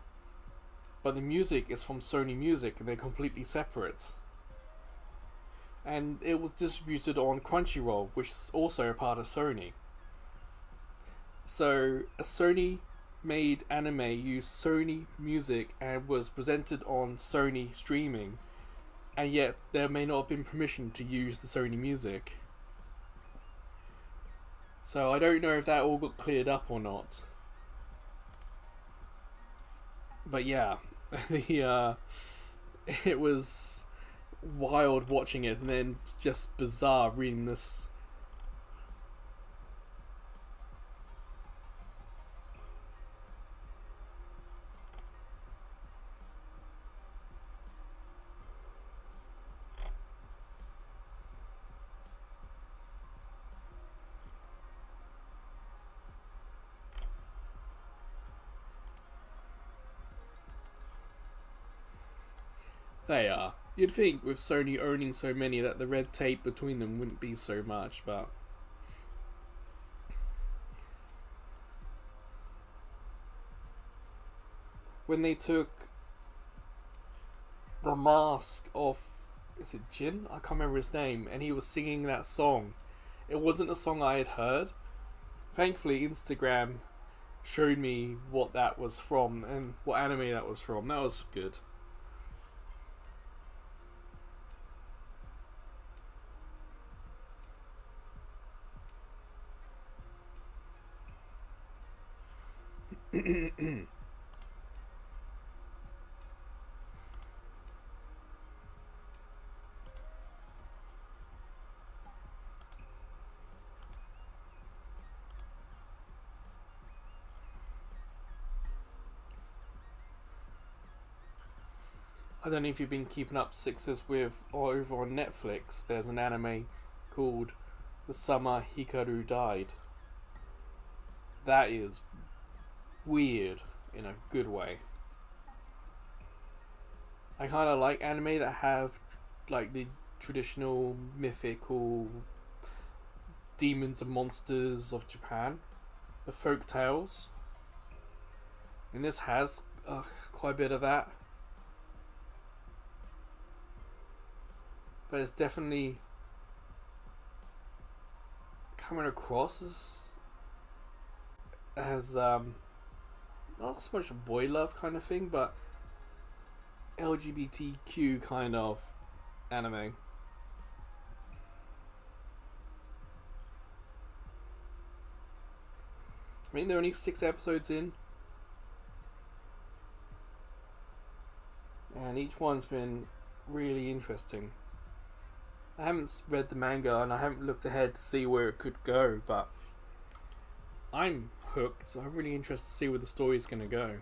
but the music is from Sony Music and they're completely separate. And it was distributed on Crunchyroll, which is also a part of Sony. So a Sony made anime used Sony Music and was presented on Sony streaming, and yet there may not have been permission to use the Sony music. So I don't know if that all got cleared up or not. But yeah, it was wild watching it, and then just bizarre reading this. They are. You'd think with Sony owning so many that the red tape between them wouldn't be so much, but when they took the mask off, is it Jin? I can't remember his name, and he was singing that song. It wasn't a song I had heard. Thankfully, Instagram showed me what that was from and what anime that was from. That was good. I don't know if you've been keeping up Sixes with or over on Netflix. There's an anime called The Summer Hikaru Died. That is weird in a good way. I kind of like anime that have like the traditional mythical demons and monsters of Japan, the folk tales, and this has quite a bit of that. But it's definitely coming across as not so much a boy love kind of thing, but LGBTQ kind of anime. I mean, there are only 6 episodes in, and each one's been really interesting. I haven't read the manga and I haven't looked ahead to see where it could go, but I'm hooked. So I'm really interested to see where the story's going to go.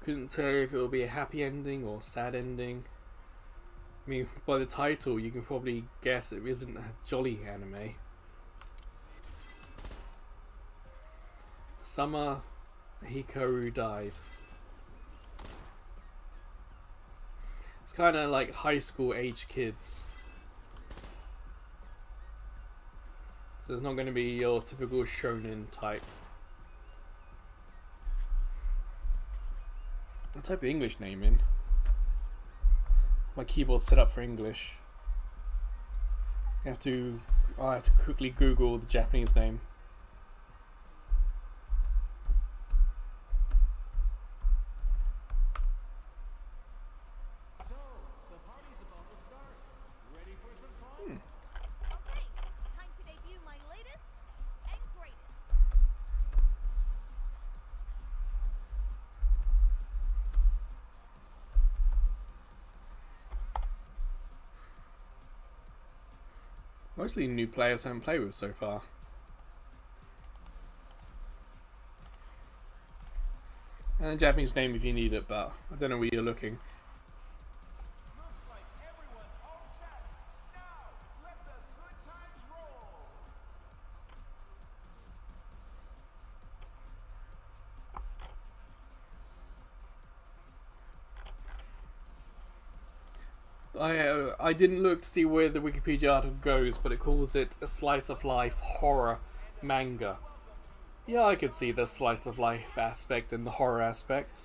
Couldn't tell if it will be a happy ending or sad ending. I mean, by the title you can probably guess it isn't a jolly anime. Summer Hikaru Died. It's kind of like high school age kids. So it's not going to be your typical shonen type. I'll type the English name in. My keyboard's set up for English. I have to quickly Google the Japanese name. Okay, time to debut my latest and greatest. Mostly new players I haven't played with so far. And a Japanese name if you need it, but I don't know where you're looking. Looks like everyone's all set. Now, let the good times roll. I didn't look to see where the Wikipedia article goes, but it calls it a slice of life horror manga. Yeah, I could see the slice of life aspect and the horror aspect. Is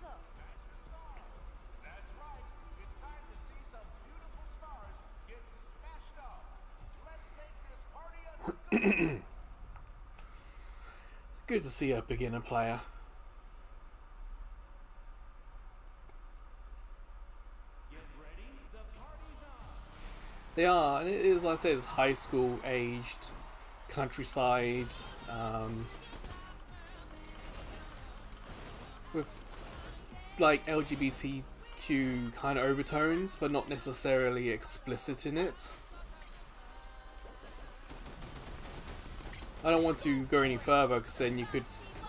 go. That's right. It's time to see some beautiful stars get smashed up. Let's make this party a Good to see a beginner player. They are, and it is, like I said, it's high school aged, countryside, with like LGBTQ kind of overtones, but not necessarily explicit in it. I don't want to go any further because then you could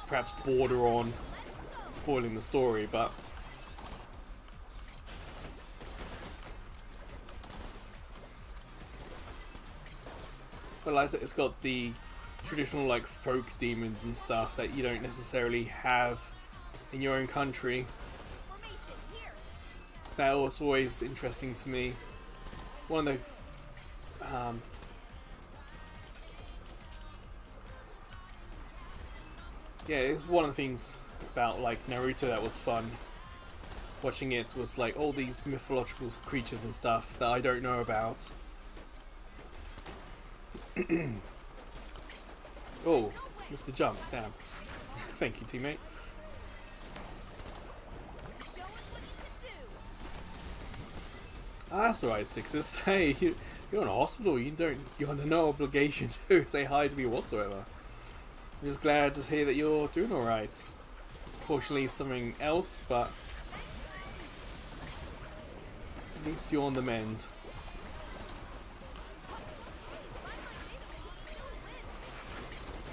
perhaps border on spoiling the story, but like I said, it's got the traditional like folk demons and stuff that you don't necessarily have in your own country. Formation here. That was always interesting to me. One of the yeah, it was one of the things about like Naruto that was fun. Watching it was like all these mythological creatures and stuff that I don't know about. Oh, missed the jump, damn. Thank you, teammate. Show us what you can do. That's alright, Sixes. Hey, you're in a hospital. You're under no obligation to say hi to me whatsoever. I'm just glad to hear that you're doing alright. Fortunately, something else, but at least you're on the mend.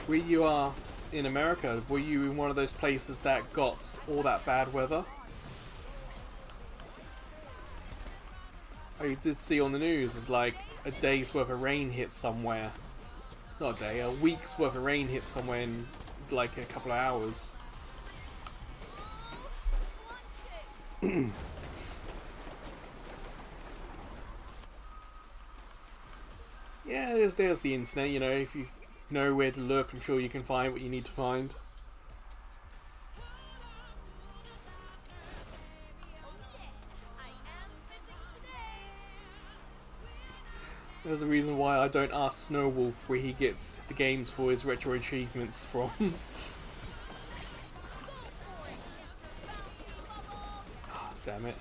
Where you are in America, were you in one of those places that got all that bad weather? I did see on the news, it's like a day's worth of rain hit somewhere. Not a day, a week's worth of rain hit somewhere in like a couple of hours. Yeah, there's the internet, you know, if you know where to look, I'm sure you can find what you need to find. There's a reason why I don't ask Snowwolf where he gets the games for his retro achievements from. Oh, damn it.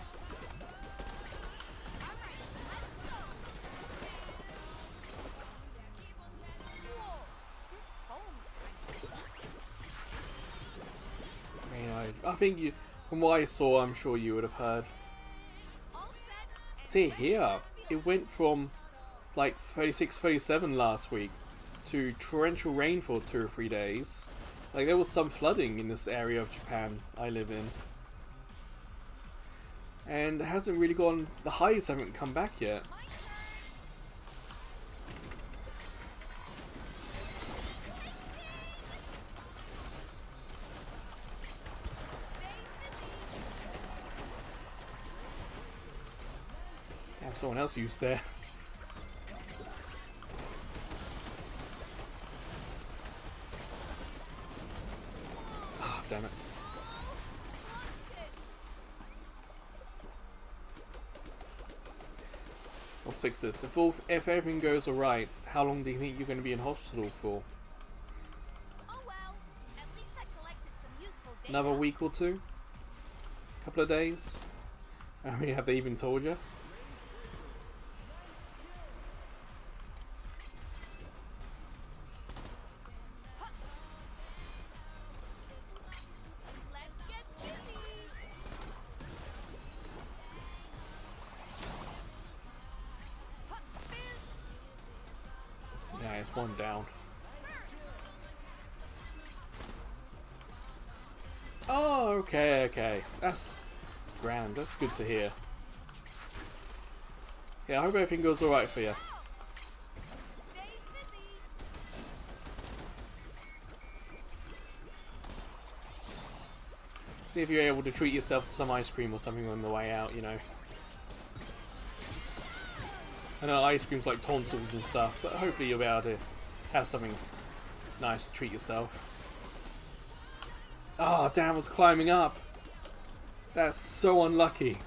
I think you, from what I saw, I'm sure you would have heard. See here, it went from like 36, 37 last week to torrential rain for 2 or 3 days. Like there was some flooding in this area of Japan I live in. And it hasn't really gone, the highs haven't come back yet. Have someone else used there. Ah, damn it. Well, Sixes, if everything goes alright, how long do you think you're going to be in hospital for? Oh well, at least I collected some useful data. Another week or two? Couple of days? I mean, have they even told you? Let's get busy. Yeah, it's one down. Oh, okay, okay. That's grand. That's good to hear. Yeah, I hope everything goes alright for you. Stay busy. See if you're able to treat yourself to some ice cream or something on the way out, you know. I know ice cream's like tonsils and stuff, but hopefully you'll be able to have something nice to treat yourself. Oh, damn, it's climbing up. That's so unlucky.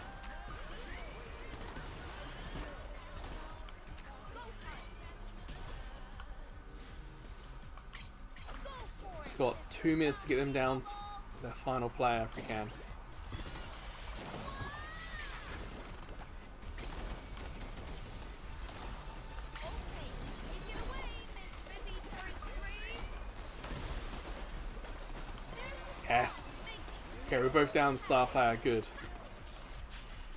It's got 2 minutes to get them down to their final player if we can. Take it away, Miss Busy Turn 3. Yes. Okay, we're both down star player. Good. Let's get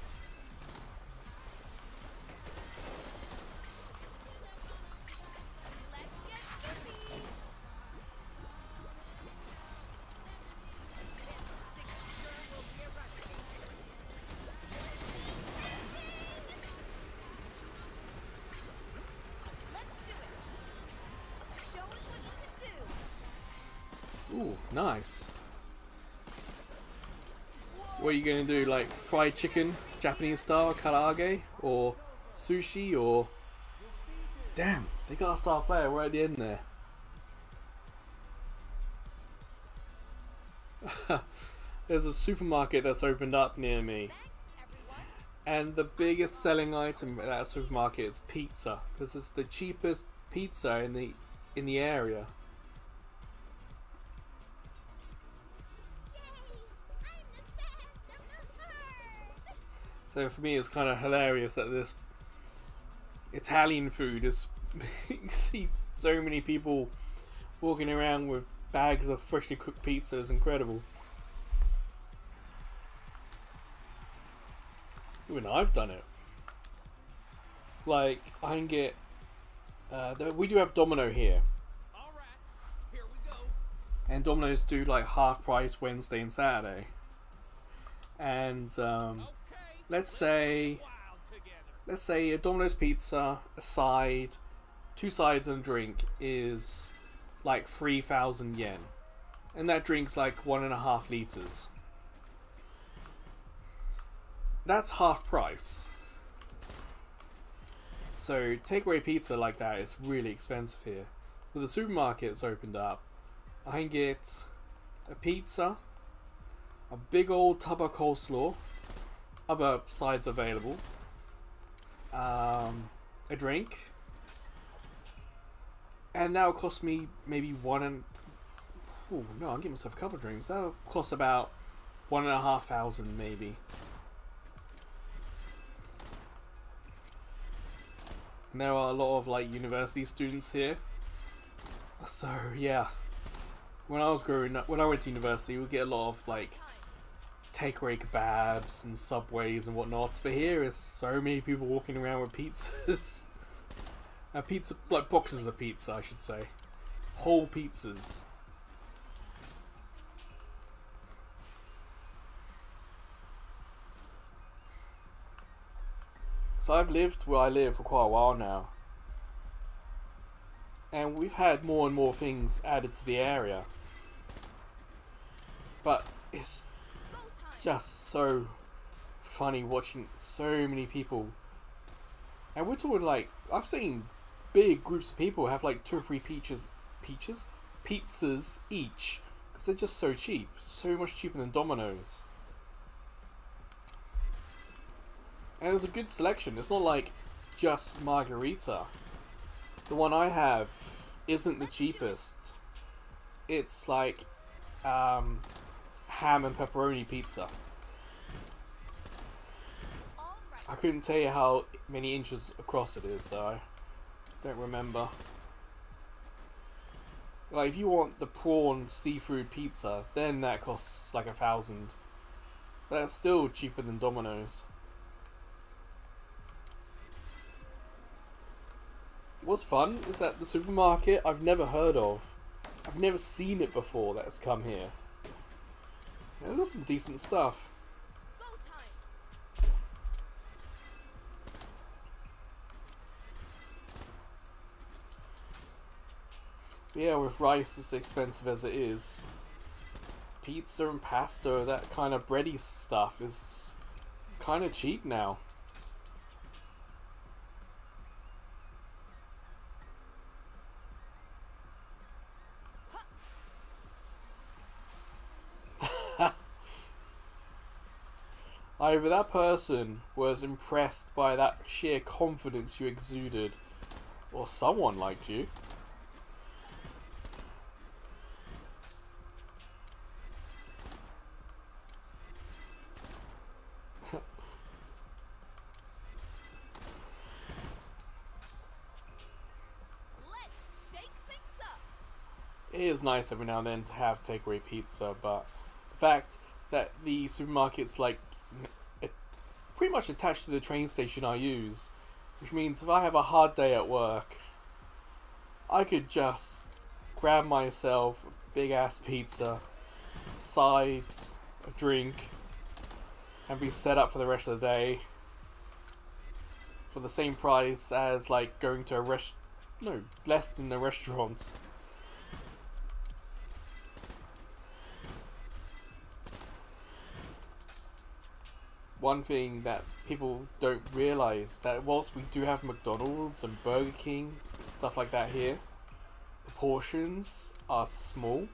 busy. Let's do it. Show us what you can do. Ooh, nice. What are you going to do, like fried chicken, Japanese style, karaage, or sushi, or... Damn, they got a star player right at the end there. There's a supermarket that's opened up near me, Thanks, everyone. and the biggest selling item at that supermarket is pizza, because it's the cheapest pizza in the area. So for me, it's kind of hilarious that this Italian food is. You see so many people walking around with bags of freshly cooked pizza. Is incredible. Even I've done it. Like, I can get. We do have Domino here. All right, here we go. And Domino's do like half price Wednesday and Saturday. And Okay. let's say Get wild together. a Domino's pizza, a side, 2 sides and a drink is like 3,000 yen. And that drink's like 1.5 liters. That's half price. So takeaway pizza like that is really expensive here. With the supermarkets opened up, I can get a pizza, a big old tub of coleslaw, other sides available, a drink, and that'll cost me maybe oh no, I'll give myself a couple of drinks. That'll cost about 1,500 maybe. And there are a lot of like university students here. So yeah. When I was growing up, when I went to university, we'd get a lot of like takeaway kebabs and Subways and whatnot. But here is so many people walking around with pizzas. Pizza, like boxes of pizza, I should say. Whole pizzas. So I've lived where I live for quite a while now. And we've had more and more things added to the area. But it's Go time. just so funny watching so many people. And we're talking like, I've seen big groups of people have like 2 or 3 pizzas each. Because they're just so cheap. So much cheaper than Domino's. And there's a good selection. It's not like just margarita. The one I have isn't the cheapest. It's like ham and pepperoni pizza. All right. I couldn't tell you how many inches across it is though. I don't remember. Like if you want the prawn seafood pizza, then that costs like 1,000. But that's still cheaper than Domino's. What's fun is that the supermarket I've never heard of. I've never seen it before that's come here. Yeah, there's some decent stuff. Go time. But yeah, with rice as expensive as it is, pizza and pasta, that kind of bready stuff is kind of cheap now. Either that person was impressed by that sheer confidence you exuded, or someone liked you. Let's shake things up. It is nice every now and then to have takeaway pizza, but the fact that the supermarket's like pretty much attached to the train station I use, which means if I have a hard day at work, I could just grab myself a big ass pizza, sides, a drink, and be set up for the rest of the day for the same price as like going to a no, less than a restaurant. One thing that people don't realise, that whilst we do have McDonald's and Burger King and stuff like that here, the portions are small.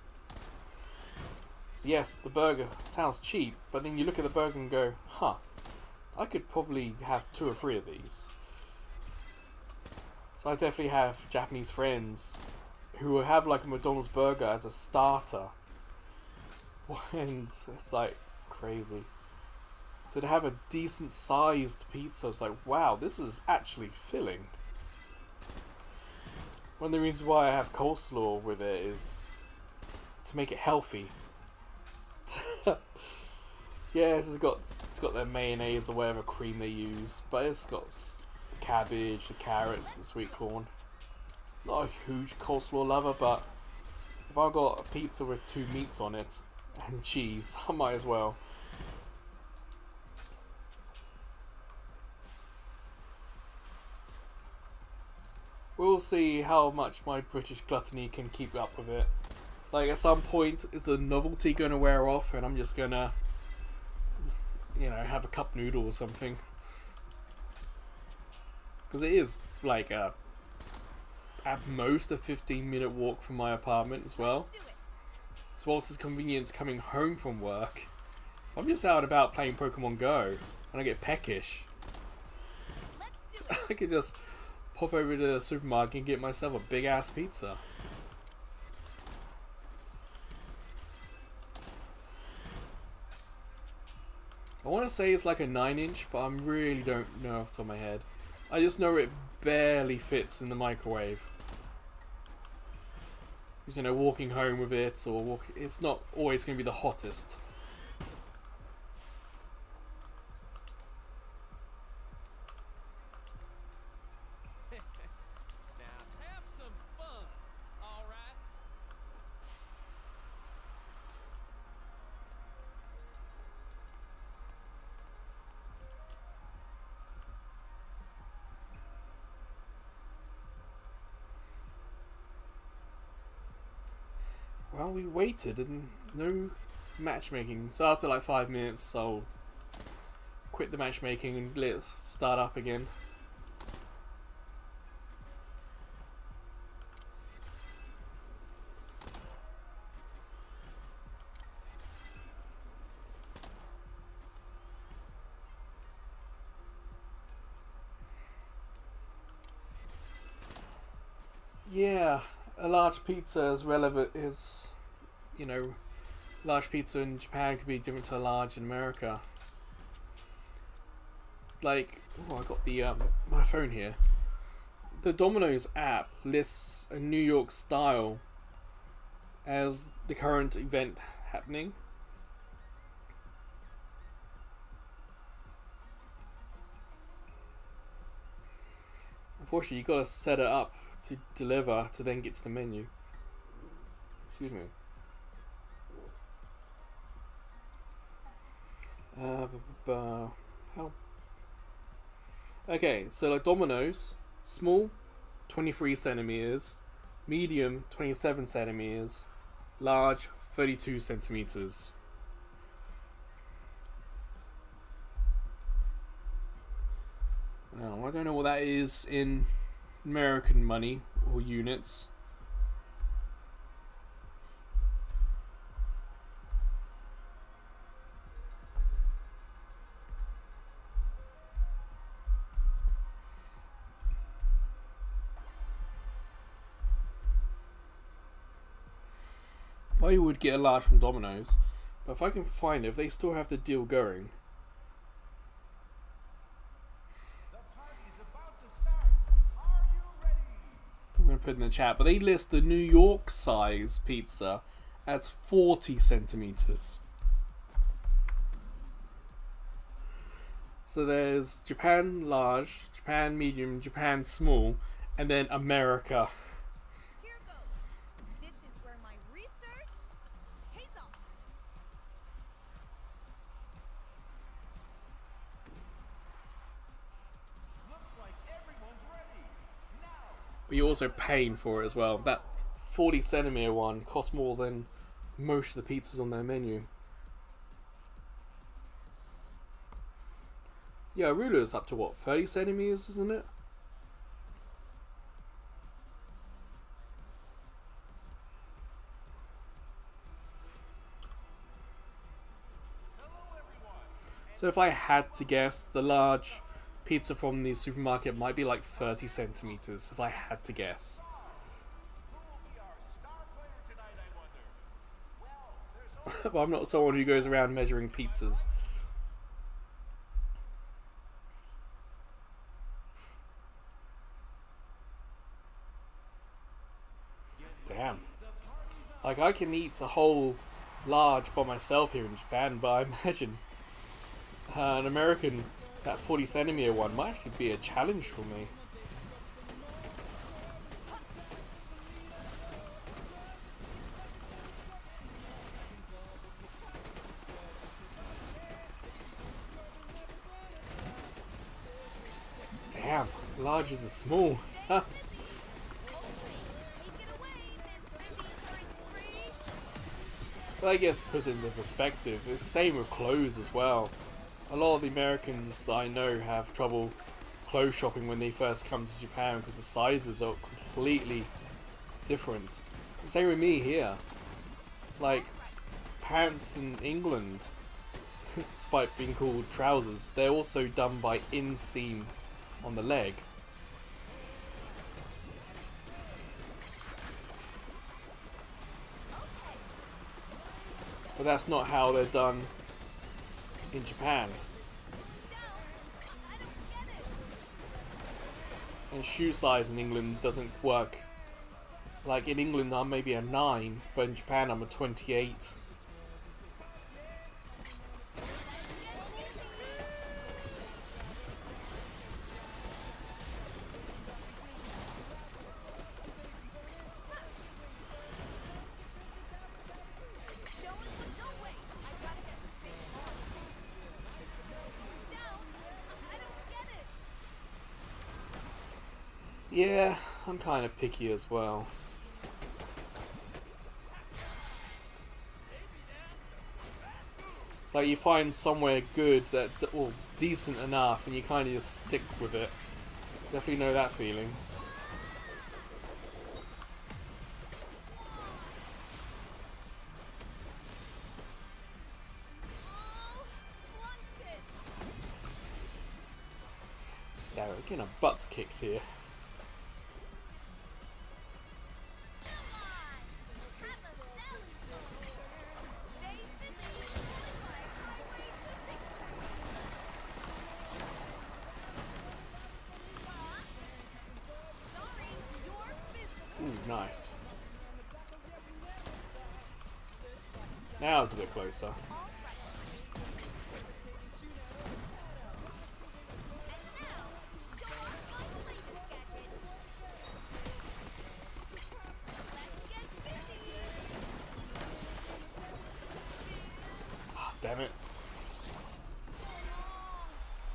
So yes, the burger sounds cheap, but then you look at the burger and go, huh, I could probably have 2 or 3 of these. So I definitely have Japanese friends who will have like a McDonald's burger as a starter. And it's like crazy. So to have a decent sized pizza, it's like, wow, this is actually filling. One of the reasons why I have coleslaw with it is to make it healthy. Yeah, it's got their mayonnaise or whatever cream they use, but it's got cabbage, the carrots, the sweet corn. Not a huge coleslaw lover, but if I've got a pizza with 2 meats on it and cheese, I might as well. We'll see how much my British gluttony can keep up with it. Like, at some point, is the novelty going to wear off and I'm just going to, you know, have a cup noodle or something? Because it is, like, at most a 15-minute walk from my apartment as well. Let's do it. So whilst it's convenient coming home from work, if I'm just out and about playing Pokemon Go and I get peckish, Let's do it. I could just pop over to the supermarket and get myself a big ass pizza. I want to say it's like a 9-inch, but I really don't know off the top of my head. I just know it barely fits in the microwave. Because, you know, walking home with it, or it's not always going to be the hottest. Now have some fun, all right? Well, we waited and no matchmaking. So after like 5 minutes, I'll quit the matchmaking and let's start up again. Yeah, a large pizza is relevant. Is, you know, large pizza in Japan could be different to a large in America. Like, oh, I got the my phone here. The Domino's app lists a New York style as the current event happening. Unfortunately, you gotta set it up to deliver to then get to the menu. Excuse me. How? Okay, so like Domino's, small, 23 centimeters, medium, 27 centimeters, large, 32 centimeters. Now, I don't know what that is in American money or units. I would get a large from Domino's, but if I can find it, if they still have the deal going. The party's about to start. Are you ready? I'm going to put it in the chat, but they list the New York size pizza as 40 centimeters. So there's Japan large, Japan medium, Japan small, and then America. Here goes. This is where my research pays off. Looks like everyone's ready. Now, But you're also paying for it as well. That 40 centimeter one costs more than most of the pizzas on their menu. Yeah, a ruler is up to what, 30 centimeters, isn't it? hello everyone. So if I had to guess, the large pizza from the supermarket might be like 30 centimeters, if I had to guess. Who will be our star player tonight, I wonder? Well, there's only But I'm not someone who goes around measuring pizzas. Like, I can eat a whole large by myself here in Japan, but I imagine an American, that 40 centimeter one, might actually be a challenge for me. Damn, larges are small. Take it away, Miss Busy Turret 3. But I guess to put it into perspective, it's the same with clothes as well. A lot of the Americans that I know have trouble clothes shopping when they first come to Japan because the sizes are completely different. Same with me here. Like, pants in England, despite being called trousers, they're also done by inseam on the leg. But that's not how they're done in Japan. I don't get it. And shoe size in England doesn't work. Like in England I'm maybe a 9, but in Japan I'm a 28. Show us what. No, wait. I gotta get this thing on. Down. I don't get it. Yeah, I'm kind of picky as well. So you find somewhere good that, well, decent enough, and you kind of just stick with it. Definitely know that feeling. Oh, flunked it. Damn it, getting a butt kicked here. Come on. Have a belly. Stay busy. Highway to victory. Sorry, you're busy. Ooh, nice. Now it's a bit closer. All right. And now, you're on the latest gadget. Let's get busy. Ah, damn it.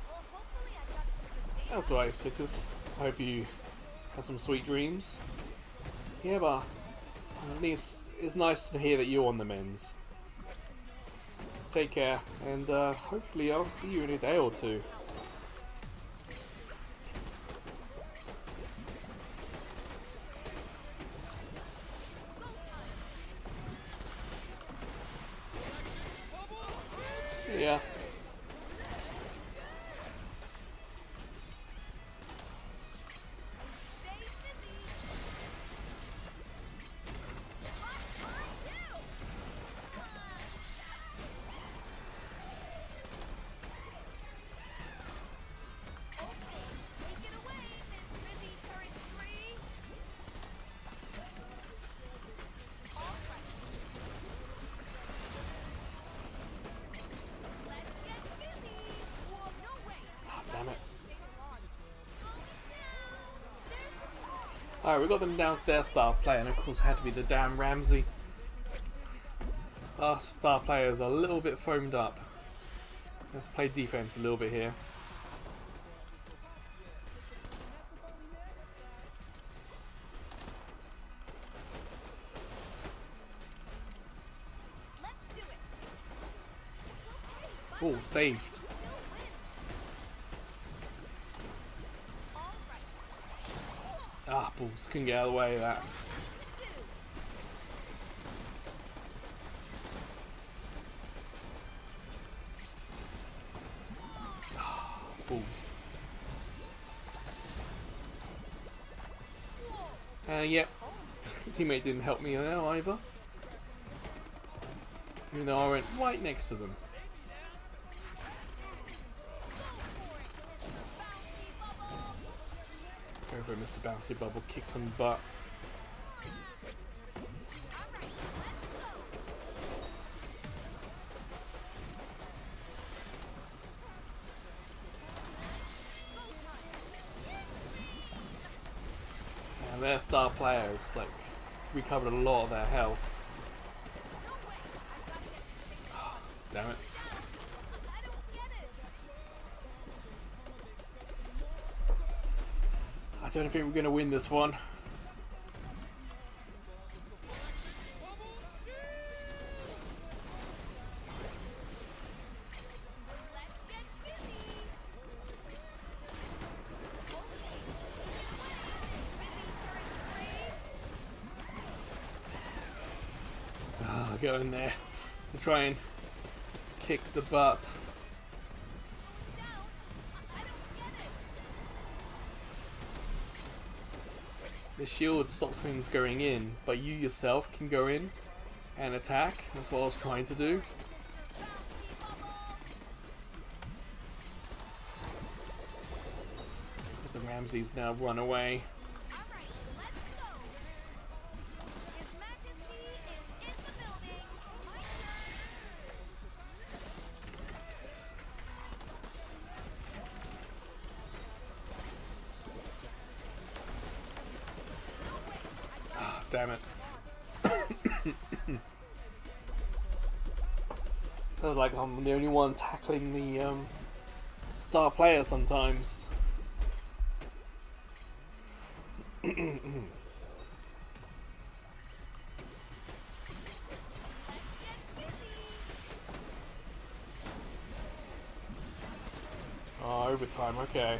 Well, hopefully I got some good data. That's alright, Sitters. I hope you have some sweet dreams. Yeah, but at least it's nice to hear that you're on the mends. Take care, and hopefully I'll see you in a day or two. Go time. Yeah. Stay busy. Okay, take it away, Miss Busy Turret 3. All right. Let's get busy. Whoa, no way. Ah, damn it. Thing on. Calm down. There's the star. Alright, we got them downstairs star player, and of course it had to be the damn Ramsey. Our star players are a little bit foamed up. Let's play defense a little bit here. Let's do it. It's okay. Oh, saved. Still win. All right. Ah, balls. Couldn't get out of the way of that. Do. Balls. Yep. Teammate didn't help me there either. Even though I went right next to them. Go for it, Mr. Bouncy Bubble. Go for it, Mr. Bouncy Bubble. Kick some butt. All right, let's their star players like recovered a lot of their health. No way! I've got to get to the base one. Damn it. I don't get it! I don't think we're gonna win this one. Let's get busy! Ah, go in there and try and kick the butt. Down! I don't get it! The shield stops things going in, but you yourself can go in and attack. That's what I was trying to do. Mr. Bouncy Bubble! Because the Ramses now run away. Alright, let's go! His Majesty is in the building! My turn! Ah, damn it. Feels like I'm the only one tackling the star player sometimes. Oh, overtime, okay.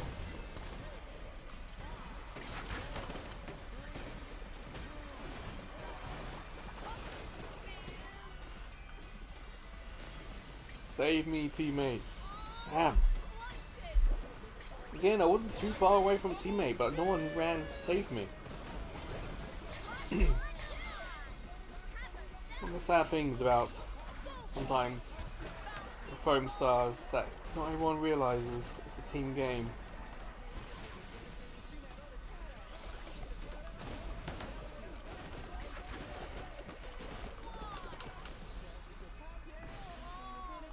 Save me, teammates. Damn. Again, I wasn't too far away from a teammate, but no one ran to save me. One of the sad things about sometimes the Foam Stars that not everyone realizes it's a team game.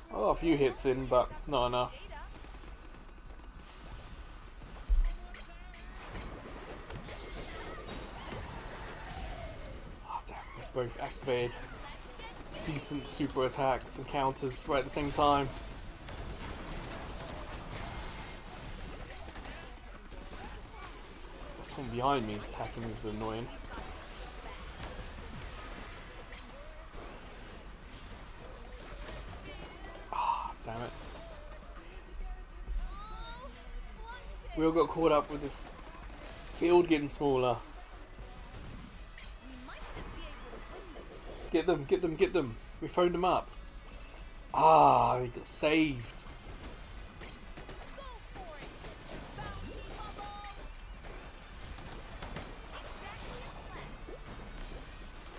I got a few hits in, but not enough. Oh, damn, we both activated decent super attacks and counters right at the same time. Someone behind me attacking me was annoying. Ah, damn it. We all got caught up with the field getting smaller. We might just be able to win this. Get them, get them, get them. We phoned them up. Ah, they got saved. Go for it, Mr. Bouncy Bubble! Exactly as planned.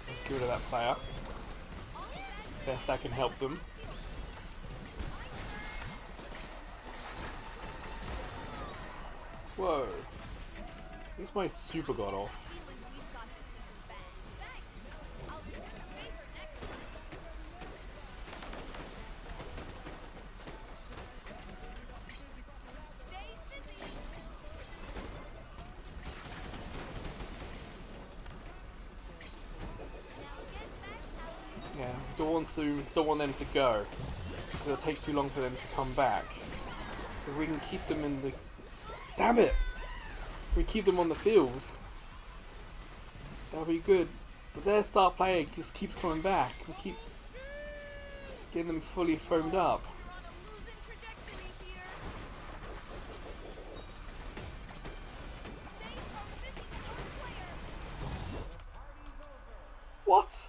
Let's get rid of that player. All set. Best I can help them. Whoa. I guess my super got off. Feeling we've got this in the bag. Thanks. I'll do you a favor next time. Stay busy. Now get back out. Yeah, don't want them to go. 'Cause it'll take too long for them to come back. So we can keep them in the. Damn it! We keep them on the field. That'll be good. But their star player just keeps coming back. We keep getting them fully foamed up. We're on a losing trajectory here. Save our busy star player. What?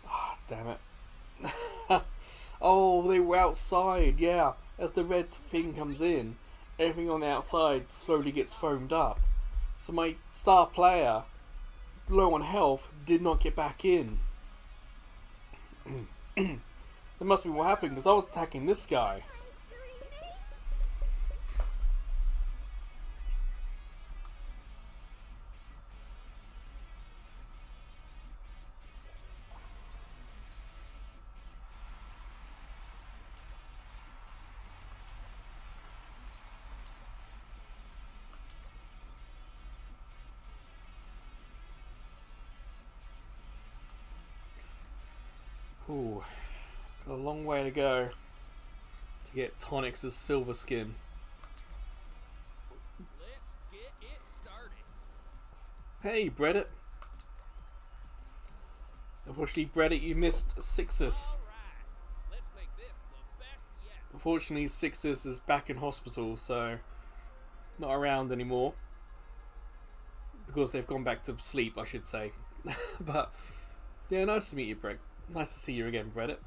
Ah, damn it. Oh, they were outside, yeah. As the red thing comes in, everything on the outside slowly gets foamed up. So my star player, low on health, did not get back in. That must be what happened, because I was attacking this guy. Ooh, got a long way to go to get Tonix's silver skin. Let's get it started. Hey, Breddit. Unfortunately, Breddit, you missed Sixus. All right. Let's make this the best yet. Unfortunately, Sixus is back in hospital, so not around anymore. Because they've gone back to sleep, I should say. But, yeah, nice to meet you, Brett. Nice to see you again, Breddit.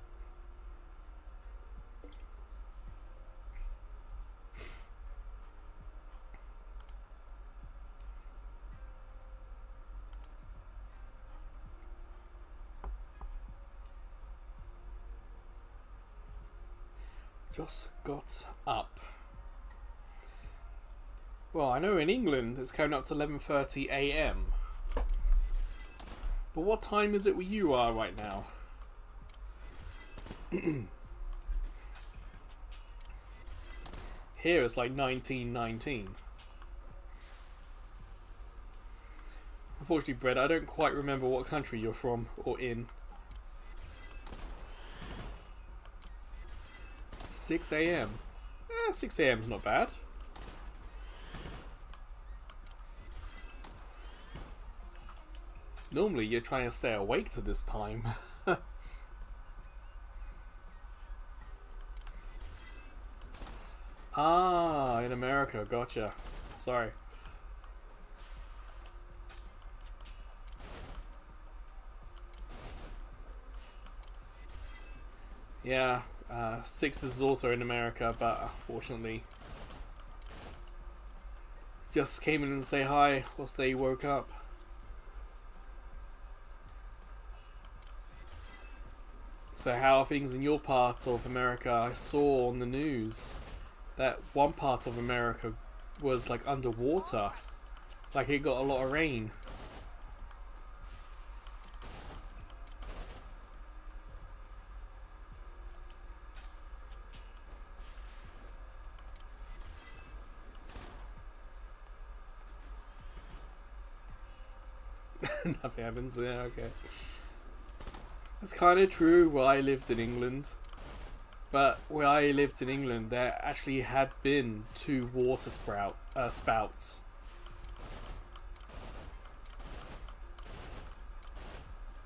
Just got up. Well, I know in England it's coming up to 11:30 a.m. But what time is it where you are right now? Here it's like 19:19. Unfortunately, Brett, I don't quite remember what country you're from or in. 6 a.m. 6 a.m. is not bad. Normally you're trying to stay awake to this time. Ah, in America, gotcha. Sorry. Yeah, Six is also in America, but unfortunately just came in and say hi whilst they woke up. So how are things in your part of America? I saw on the news that one part of America was like underwater. Like it got a lot of rain. Nothing happens, yeah, okay. That's kind of true where I lived in England. But where I lived in England, there actually had been 2 water spouts.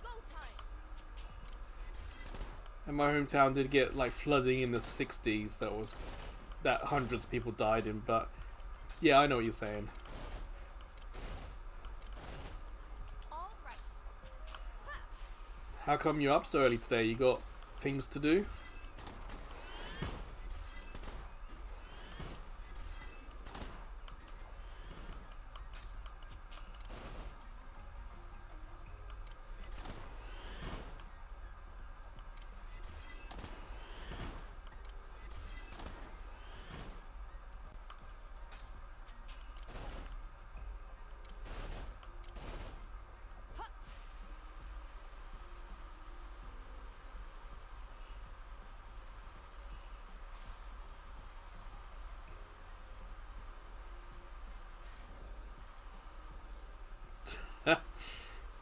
Go time. And my hometown did get like flooding in the 60s that hundreds of people died in, but yeah, I know what you're saying. All right. Ha. How come you're up so early today? You got things to do?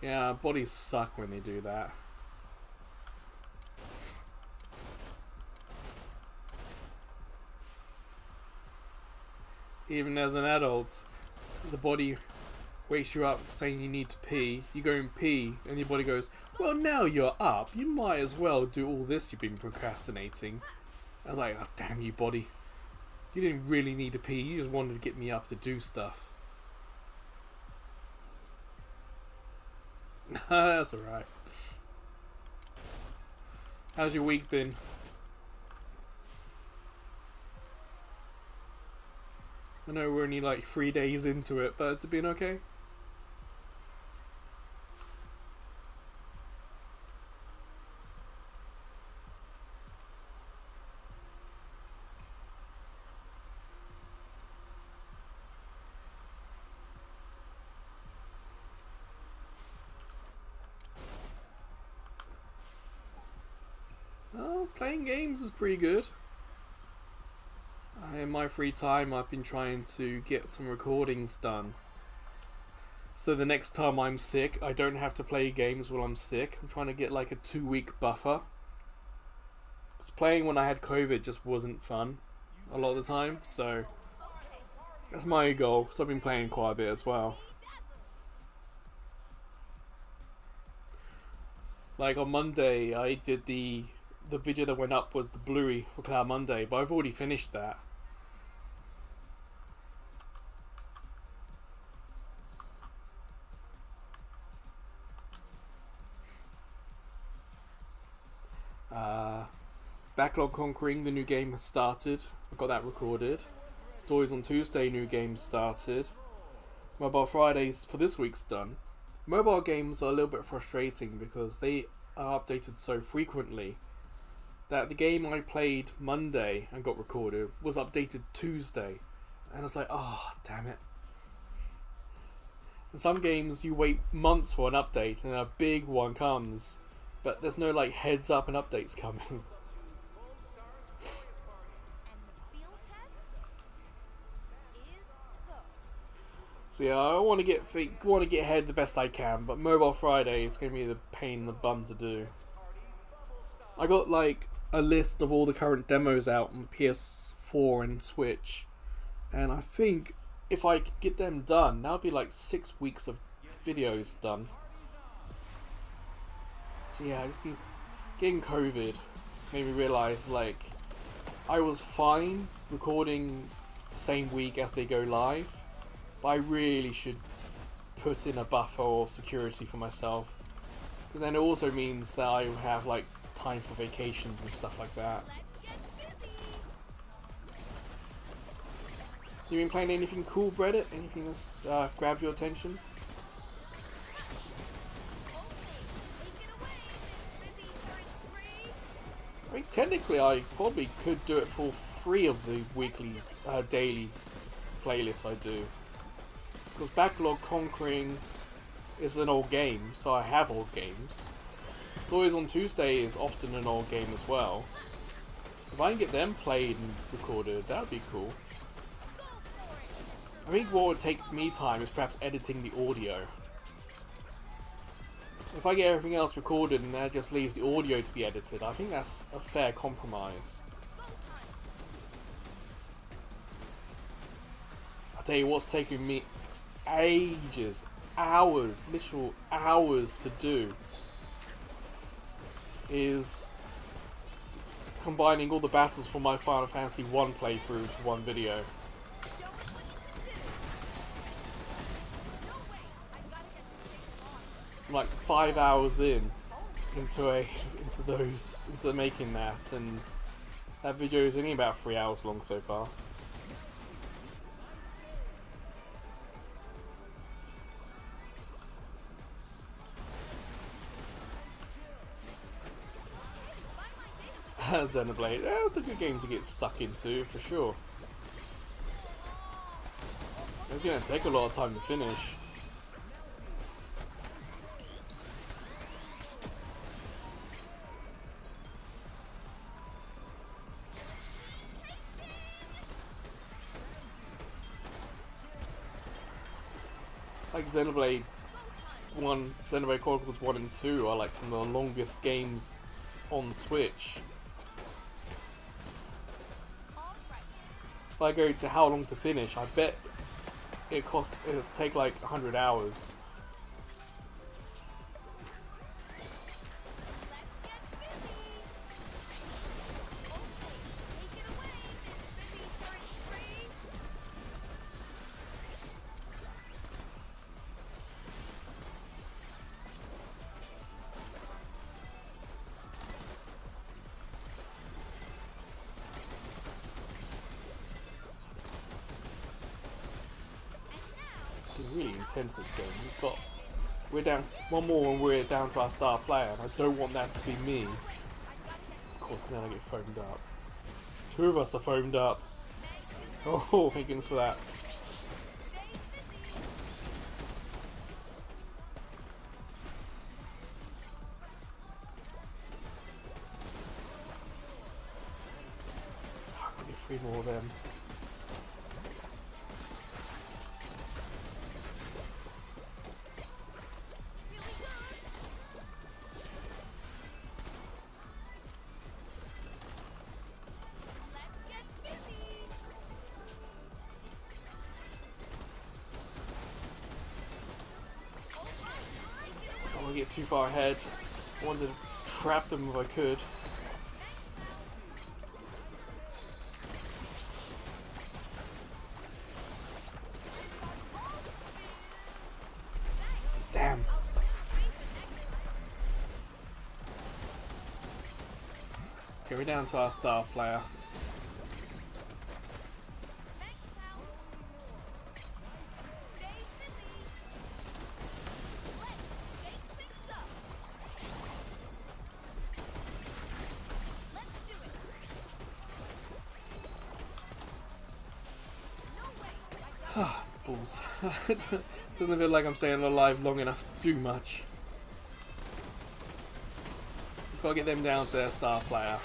Yeah, bodies suck when they do that. Even as an adult, the body wakes you up saying you need to pee. You go and pee, and your body goes, well, now you're up. You might as well do all this you've been procrastinating. I was like, oh, damn you, body. You didn't really need to pee. You just wanted to get me up to do stuff. That's alright. How's your week been? I know we're only like 3 days into it, but it's been okay? Oh, playing games is pretty good. In my free time, I've been trying to get some recordings done. So the next time I'm sick, I don't have to play games while I'm sick. I'm trying to get like a 2-week buffer 'Cause playing when I had COVID just wasn't fun a lot of the time, so that's my goal. So I've been playing quite a bit as well. Like on Monday, I did the video that went up was the Bluey for Cloud Monday, but I've already finished that. Backlog Conquering, the new game has started. I got that recorded. Stories on Tuesday, new game started. Mobile Fridays for this week's done. Mobile games are a little bit frustrating because they are updated so frequently that the game I played Monday and got recorded was updated Tuesday. And I was like, oh, damn it. In some games you wait months for an update and a big one comes, but there's no like heads up and updates coming. And the field test is go. So yeah, I want to get ahead the best I can, but Mobile Friday is going to be the pain in the bum to do. I got like a list of all the current demos out on PS4 and Switch, and I think if I could get them done, that'll be like 6 weeks of videos done. So yeah, I just need getting COVID made me realise like I was fine recording the same week as they go live, but I really should put in a buffer of security for myself, because then it also means that I have like time for vacations and stuff like that. Let's get busy. You been playing anything cool, Reddit? Anything that's grabbed your attention? Take it away, Miss Busy turn 3. I mean, technically I probably could do it for 3 of the weekly, daily playlists I do. Because Backlog Conquering is an old game, so I have old games. Stories on Tuesday is often an old game as well. If I can get them played and recorded, that would be cool. Go for it. I think what would take me time is perhaps editing the audio. If I get everything else recorded and that just leaves the audio to be edited, I think that's a fair compromise. Go time. I'll tell you what's taking me ages, hours, literal hours to do is combining all the battles from my Final Fantasy 1 playthrough to one video. Show us what you can do. No way. I've got to get this thing on. I'm like 5 hours into making that, and that video is only about 3 hours long so far. Xenoblade, yeah, it's a good game to get stuck into for sure. It's gonna take a lot of time to finish. Like Xenoblade Xenoblade Chronicles 1 and 2 are like some of the longest games on Switch. All right. If I go to how long to finish, I bet it'll take like 100 hours. Let's get busy. Okay, take it away, Miss Busy turn 3. It's really intense, this game. We're down one more and we're down to our star player, and I don't want that to be me. Of course, then I get foamed up. 2 of us are foamed up. Oh, thank goodness for that. I can get 3 more of them. Here we go. want to get too far ahead. I wanted to trap them if I could. Damn. Okay, we're down to our star player. Balls. Doesn't feel like I'm staying alive long enough to do much. Gotta get them down to their star player.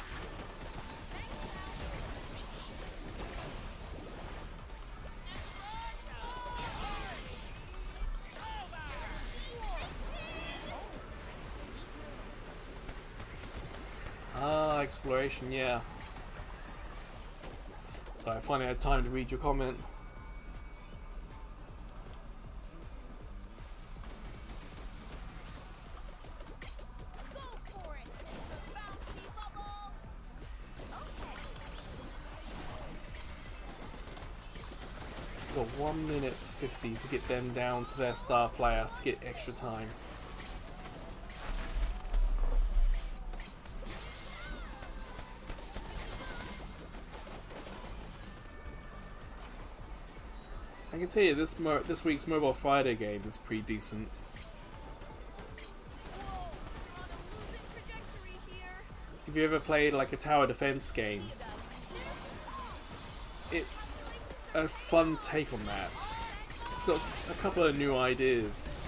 Ah, exploration, yeah. So I finally had time to read your comment. Got 1 minute 50 to get them down to their star player to get extra time. I can tell you this week's Mobile Friday game is pretty decent. If you ever played like a tower defense game, it's a fun take on that. It's got a couple of new ideas.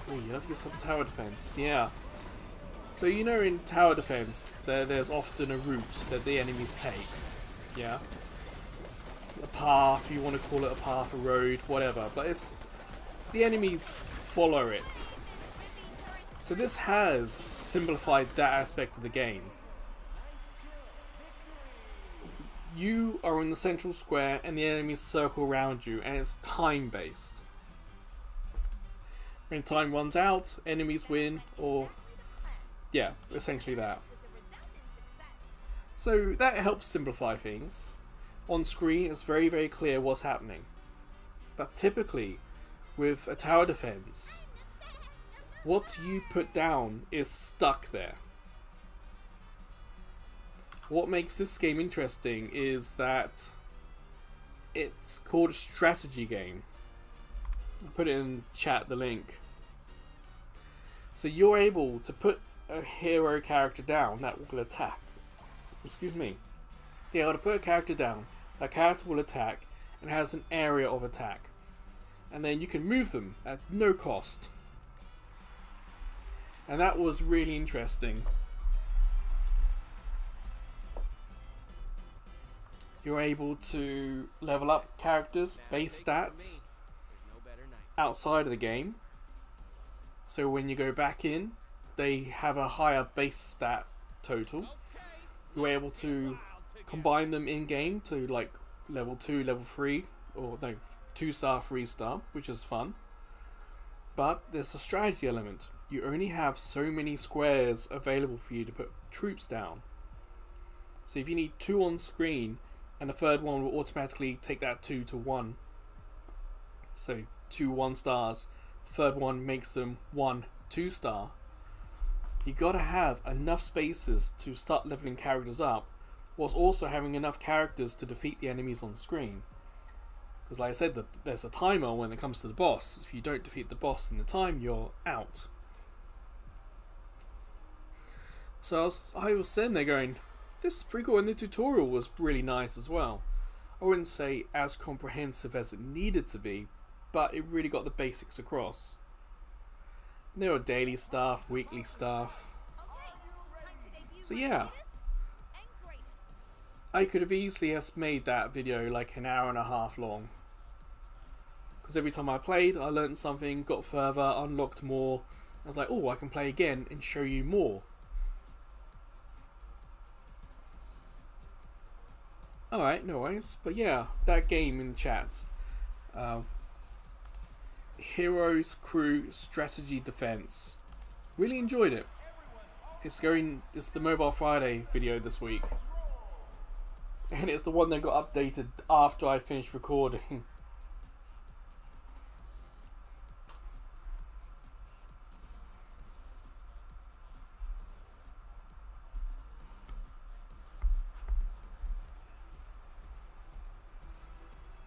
Oh, you have to get some tower defense, yeah. So you know in tower defense, there's often a route that the enemies take, yeah? A path, you want to call it a path, a road, whatever, but it's... the enemies follow it. So this has simplified that aspect of the game. You are in the central square and the enemies circle around you, and it's time-based. When time runs out, enemies win, or... yeah, essentially that. So that helps simplify things. On screen, it's very, very clear what's happening. But typically, with a tower defense, what you put down is stuck there. What makes this game interesting is that it's called a strategy game. I'll put it in chat, the link. So you're able to put a hero character down that will attack. Excuse me. You're able to put a character down, that character will attack, and has an area of attack. And then you can move them at no cost. And that was really interesting. You're able to level up characters' base stats outside of the game. So when you go back in, they have a higher base stat total. You're able to combine them in game to like level 2, level 3, or no, 2-star, 3-star, which is fun. But there's a strategy element. You only have so many squares available for you to put troops down. So if you need 2 on screen, and the third one will automatically take that 2 to 1. So 2 1-stars, third one makes them 1 2-star. You gotta have enough spaces to start leveling characters up, whilst also having enough characters to defeat the enemies on screen. Because like I said, there's a timer when it comes to the boss. If you don't defeat the boss in the time, you're out. So I was sitting there going, this is pretty cool, and the tutorial was really nice as well. I wouldn't say as comprehensive as it needed to be, but it really got the basics across. There were daily stuff, weekly stuff. So yeah, I could have easily made that video like an hour and a half long. Because because every time I played, I learned something, got further, unlocked more. I was like, oh, I can play again and show you more. Alright, no worries. But yeah, that game in chat. Heroes Crew Strategy Defense. Really enjoyed it. It's the Mobile Friday video this week. And it's the one that got updated after I finished recording.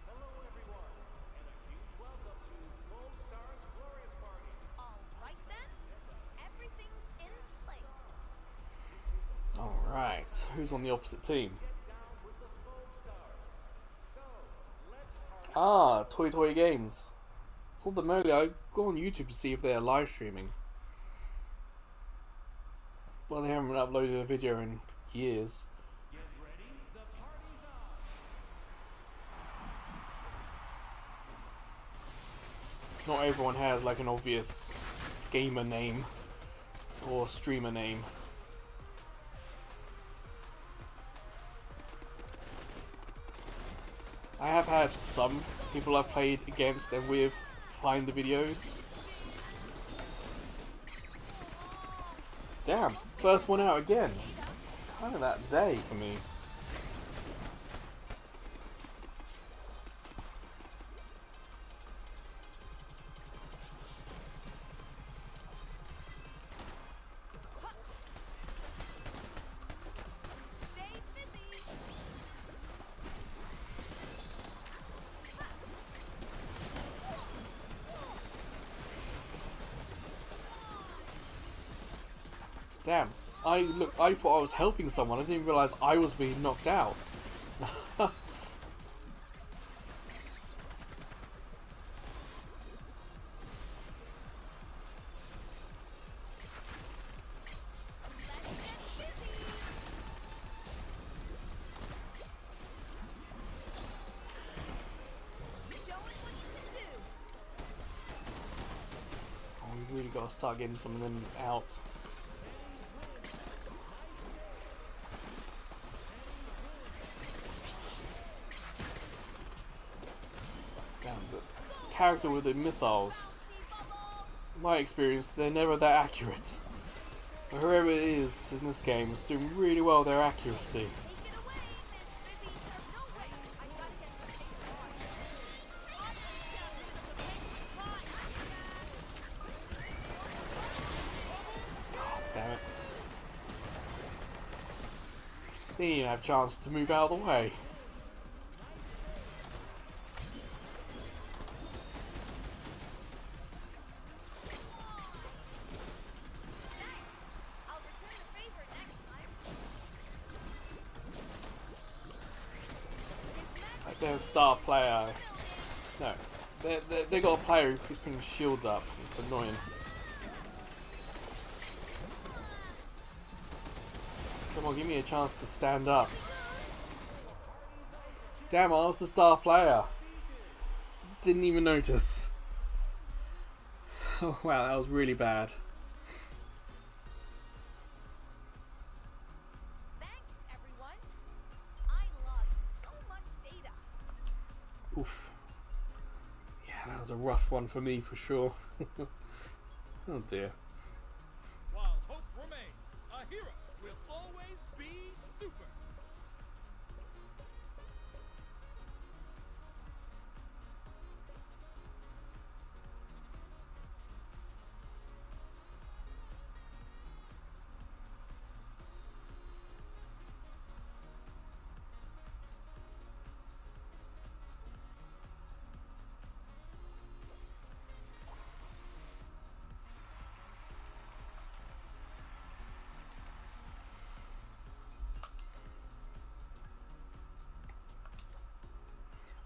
Hello, everyone, and a huge welcome to Lone Star's Glorious Party. All right then, everything's in place. Alright, who's on the opposite team? Get down with the Lone Stars. So, let's party. Ah, Toy Games. I told them earlier, I go on YouTube to see if they're live streaming. Well, they haven't uploaded a video in years. Get ready, the party's on. Not everyone has like an obvious gamer name or streamer name. I have had some people I've played against and with find the videos. Damn, first one out again. It's kind of that day for me. Stay busy. Damn, I thought I was helping someone. I didn't realize I was being knocked out. Let's get busy. Showing what you can do. Oh, we really gotta start getting some of them out. Damn, the character with the missiles. See bubble. In my experience, they're never that accurate. But whoever it is in this game is doing really well with their accuracy. Take it away, Miss Busy. No way. I gotta get the paper on. Damn it. They didn't even have a chance to move out of the way. I'll return the favor next time. Like they're a star player. No. They got a player who keeps putting shields up. It's annoying. Come on, give me a chance to stand up. Damn, I was the star player. Didn't even notice. Oh wow, that was really bad. Thanks, everyone. I logged so much data. Oof. Yeah, that was a rough one for me for sure. Oh dear. While hope remains, a hero will always be super.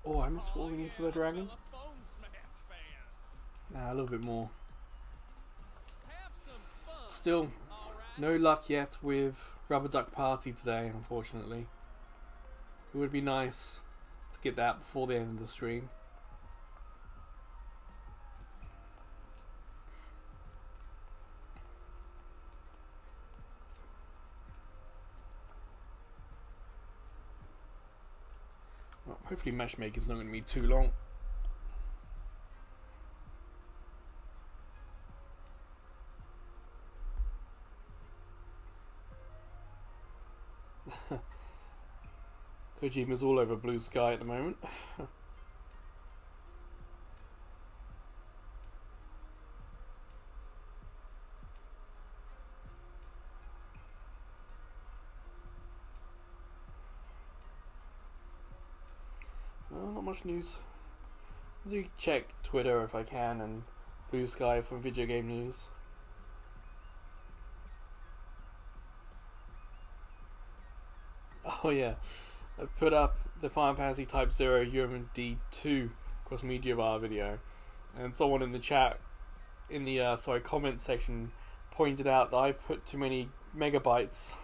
Oh, I missed what we need for the dragon. A phone smash fan. Nah, a little bit more. Have some fun. Still, All right. no luck yet with Rubber Duck Party today, unfortunately. It would be nice to get that before the end of the stream. Hopefully matchmaking's not going to be too long. Kojima's all over Blue Sky at the moment. Well, not much news. I do check Twitter if I can and Blue Sky for video game news. Oh yeah, I put up the Final Fantasy Type 0 UMD 2 cross media bar video, and someone in the chat, in the comment section, pointed out that I put too many megabytes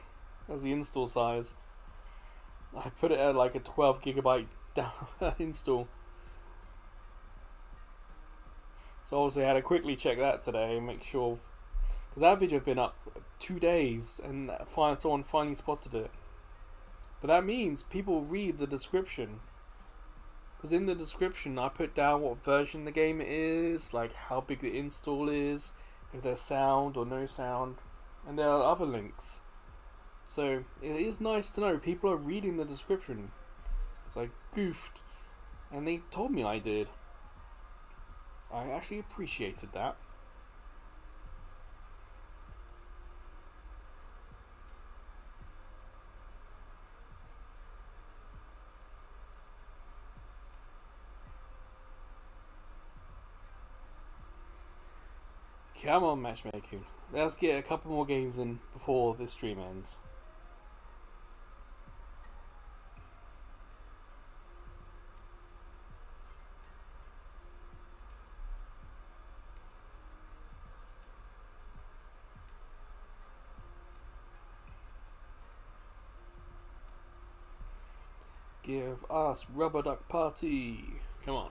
as the install size. I put it at like a 12 gigabyte down install. So obviously I had to quickly check that today and make sure, because that video had been up 2 days and someone finally spotted it. But that means people read the description, because in the description I put down what version the game is, like how big the install is, if there's sound or no sound, and there are other links. So it is nice to know people are reading the description. So I goofed, and they told me I did. I actually appreciated that. Come on, matchmaking. Let's get a couple more games in before this stream ends. Give us Rubber Duck Party. Come on.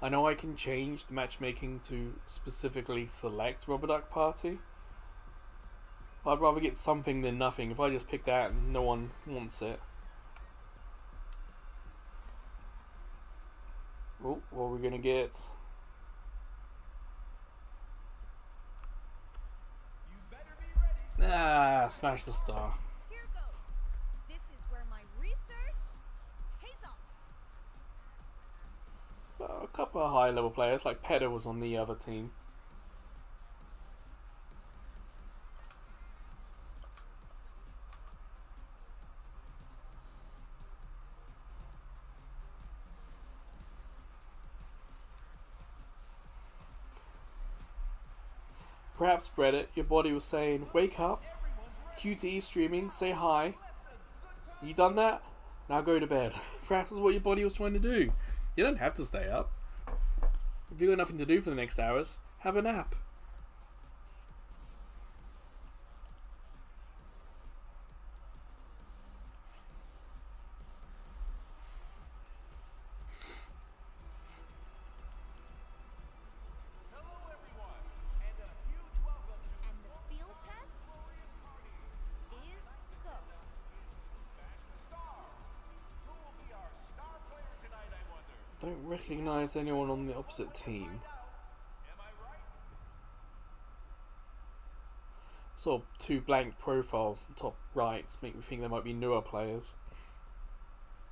I know I can change the matchmaking to specifically select Rubber Duck Party. I'd rather get something than nothing. If I just pick that and no one wants it. Oh, what are we gonna get? You better be ready. Ah, Smash the Star. Here goes. This is where my research pays off. Well, a couple of high level players, like Pedder was on the other team. Perhaps Reddit, your body was saying, wake up, QTE streaming, say hi. You done that? Now go to bed. Perhaps that's what your body was trying to do. You don't have to stay up. If you've got nothing to do for the next hours, have a nap. Hello, everyone, and a huge welcome to And the field test Glorious Party. is go. Smash the Star. Who will be our star player tonight, I wonder? Don't recognise anyone on the opposite team. Am I right? Sort of two blank profiles on top right make me think they might be newer players.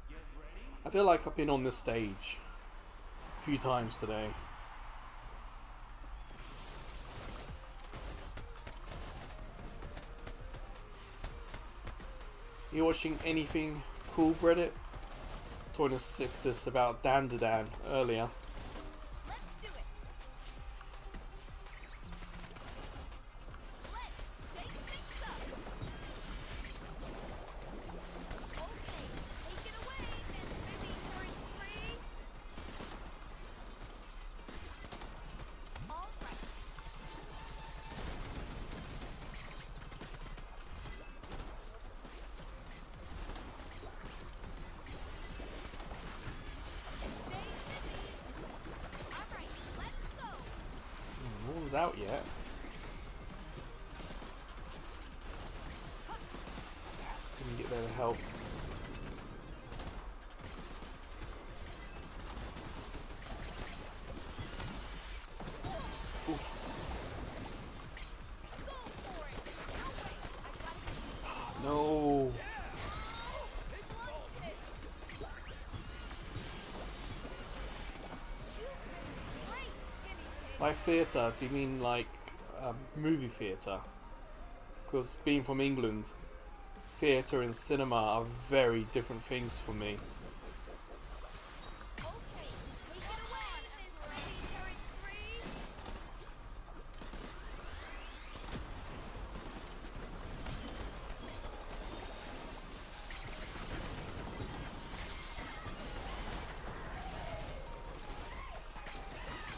Get ready. I feel like I've been on this stage a few times today. You watching anything cool, Reddit? Talking to Sixus about Dandadan earlier. Let's do it. Let's shake things up. Okay, take it away, Miss Busy 43. All right. Stay busy. All right, let's go. No one's out yet. Couldn't get there to help. By theatre, do you mean like movie theatre? Because being from England, theatre and cinema are very different things for me. Okay, take it away, Miss Ruby Turret 3.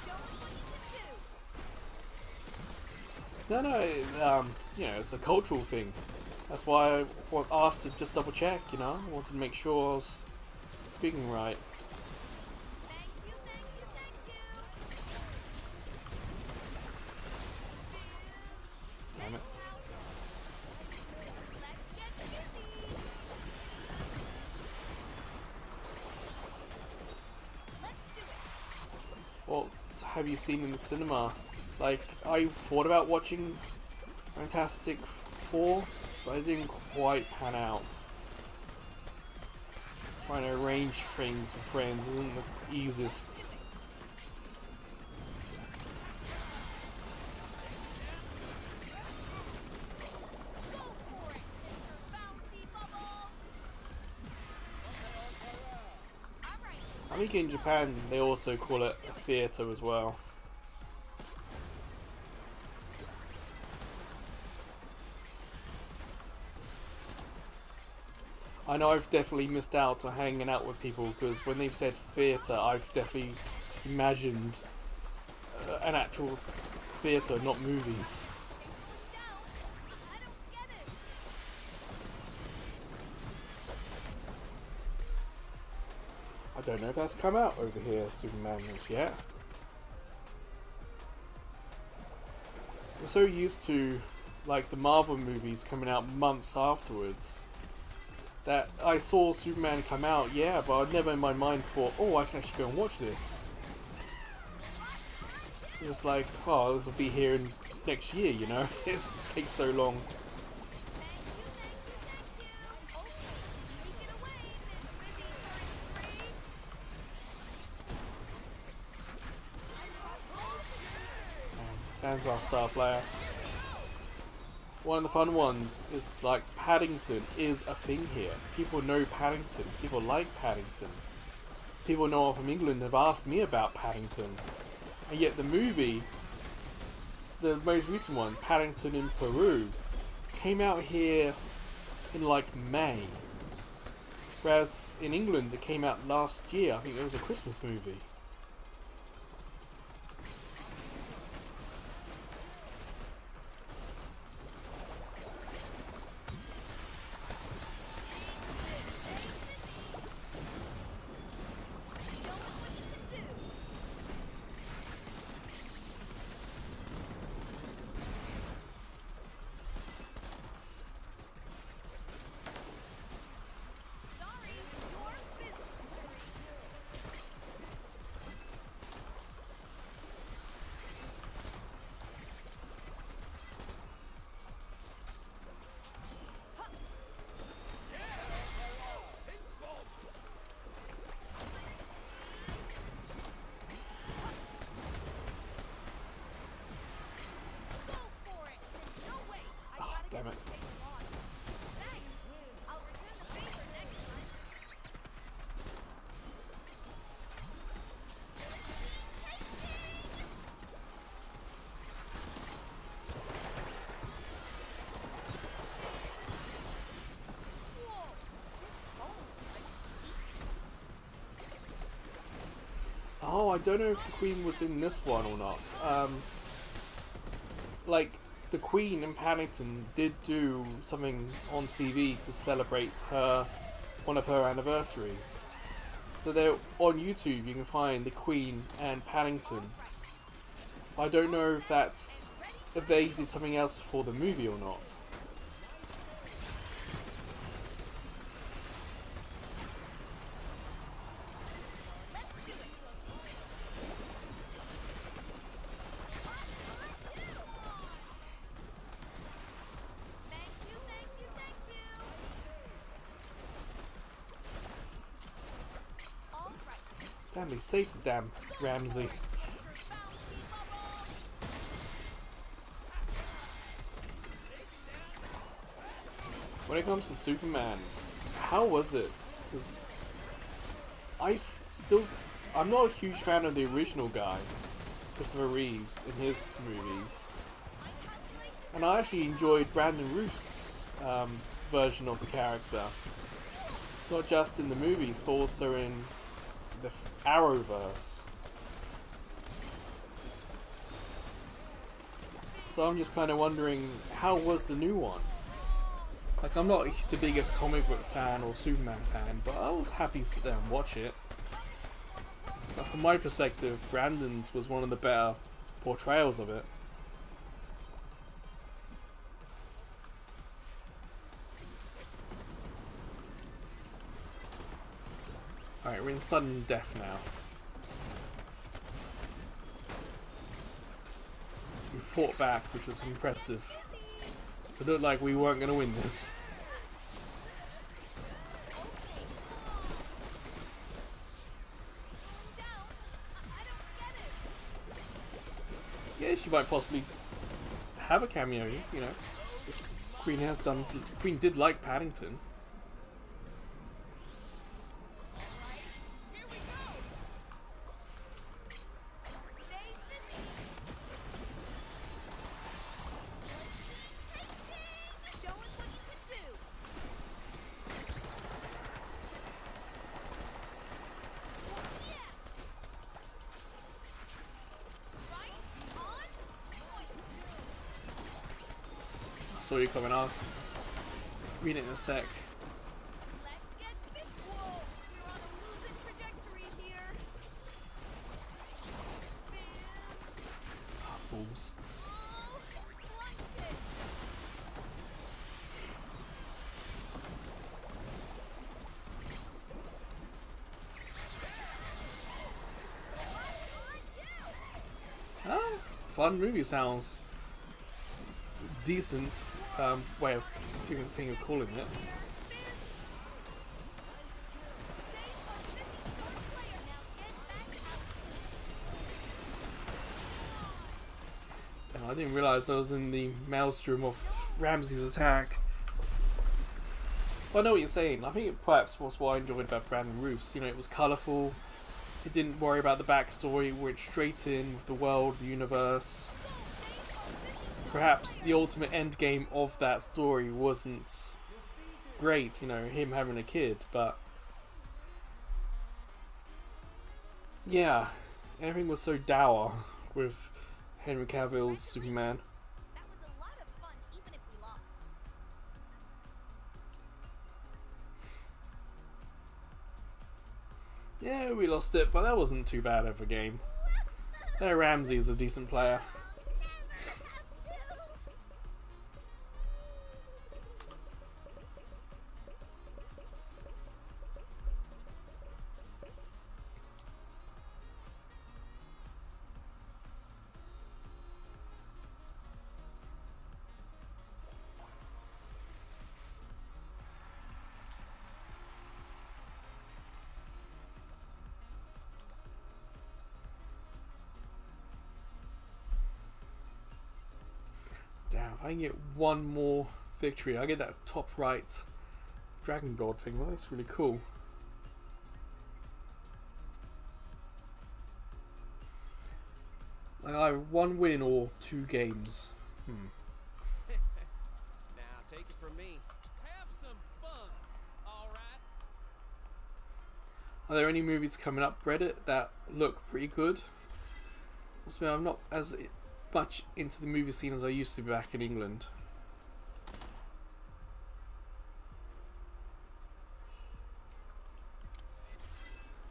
Show us what you can do. No, you know, it's a cultural thing. That's why I asked to just double check, you know? I wanted to make sure I was speaking right. Thank you, thank you, thank you. Damn it. Let's get busy. Let's do it. What have you seen in the cinema? Like, I thought about watching Fantastic Four, but it didn't quite pan out. Trying to arrange things with friends isn't the easiest. Go for it, Mr. Bouncy Bubble. All right. I think in Japan they also call it a theatre as well. I know I've definitely missed out on hanging out with people because when they've said theatre, I've definitely imagined an actual theatre, not movies. Down. I don't get it. I don't know if that's come out over here, Superman, as yet. I'm so used to, like, the Marvel movies coming out months afterwards that I saw Superman come out, yeah, but I'd never in my mind thought, oh, I can actually go and watch this. It's like, oh, this will be here in next year, you know? It takes so long. Thank you, thank you, thank you. Okay, take it away, Miss Ruby Turret 3. Fans are Star Player. One of the fun ones is like Paddington is a thing here. People know Paddington. People like Paddington. People know I'm from England have asked me about Paddington. And yet the movie, the most recent one, Paddington in Peru, came out here in like May. Whereas in England it came out last year. I think it was a Christmas movie. Show us what you can do. Sorry, you're busy. Go for it. There's no way. I Ah, gotta damn get it. this thing on. Thanks. I'll return the favor next time. Whoa, this phone's pretty Oh, I don't know if the Queen was in this one or not. Like, the Queen in Paddington did do something on TV to celebrate one of her anniversaries. So they're on YouTube. You can find the Queen and Paddington. I don't know if they did something else for the movie or not. Let's do it. Thank you, thank you, thank you. All right. Damn, they saved the damn Ramsey. Mr. Bouncy Bubble. when it comes to Superman, how was it? Because I'm not a huge fan of the original guy, Christopher Reeves, in his movies. And I actually enjoyed Brandon Routh's version of the character. Not just in the movies, but also in the Arrowverse. So I'm just kind of wondering, how was the new one? Like, I'm not the biggest comic book fan or Superman fan, but I'll happily sit there and watch it. But from my perspective, Brandon's was one of the better portrayals of it. Alright, we're in sudden death now. We fought back, which was impressive. It looked like we weren't going to win this. Yeah, she might possibly have a cameo, you know. Queen has done. Queen did like Paddington. Saw you coming up. Read it in a sec. Let's get visual. We're on a losing trajectory here. Balls. Oh, flunked it. Ah, fun movie sounds. Decent way of thing of calling it. Damn, I didn't realise I was in the maelstrom of Ramsey's attack. But I know what you're saying. I think it perhaps was what I enjoyed about Brandon Routh's. You know, it was colourful. It didn't worry about the backstory. It went straight in with the world, the universe. Perhaps the ultimate end game of that story wasn't great, you know, him having a kid, but yeah, everything was so dour with Henry Cavill's Superman. That was a lot of fun, even if we lost. Yeah, we lost it, but that wasn't too bad of a game. Ramsey is a decent player. Damn, if I can get one more victory, I get that top right Dragon God thing. Well, that's really cool. Like, I have 1 win or 2 games. Now take it from me. Have some fun. All right. Are there any movies coming up, Reddit, that look pretty good? Also, I'm not as much into the movie scene as I used to be back in England.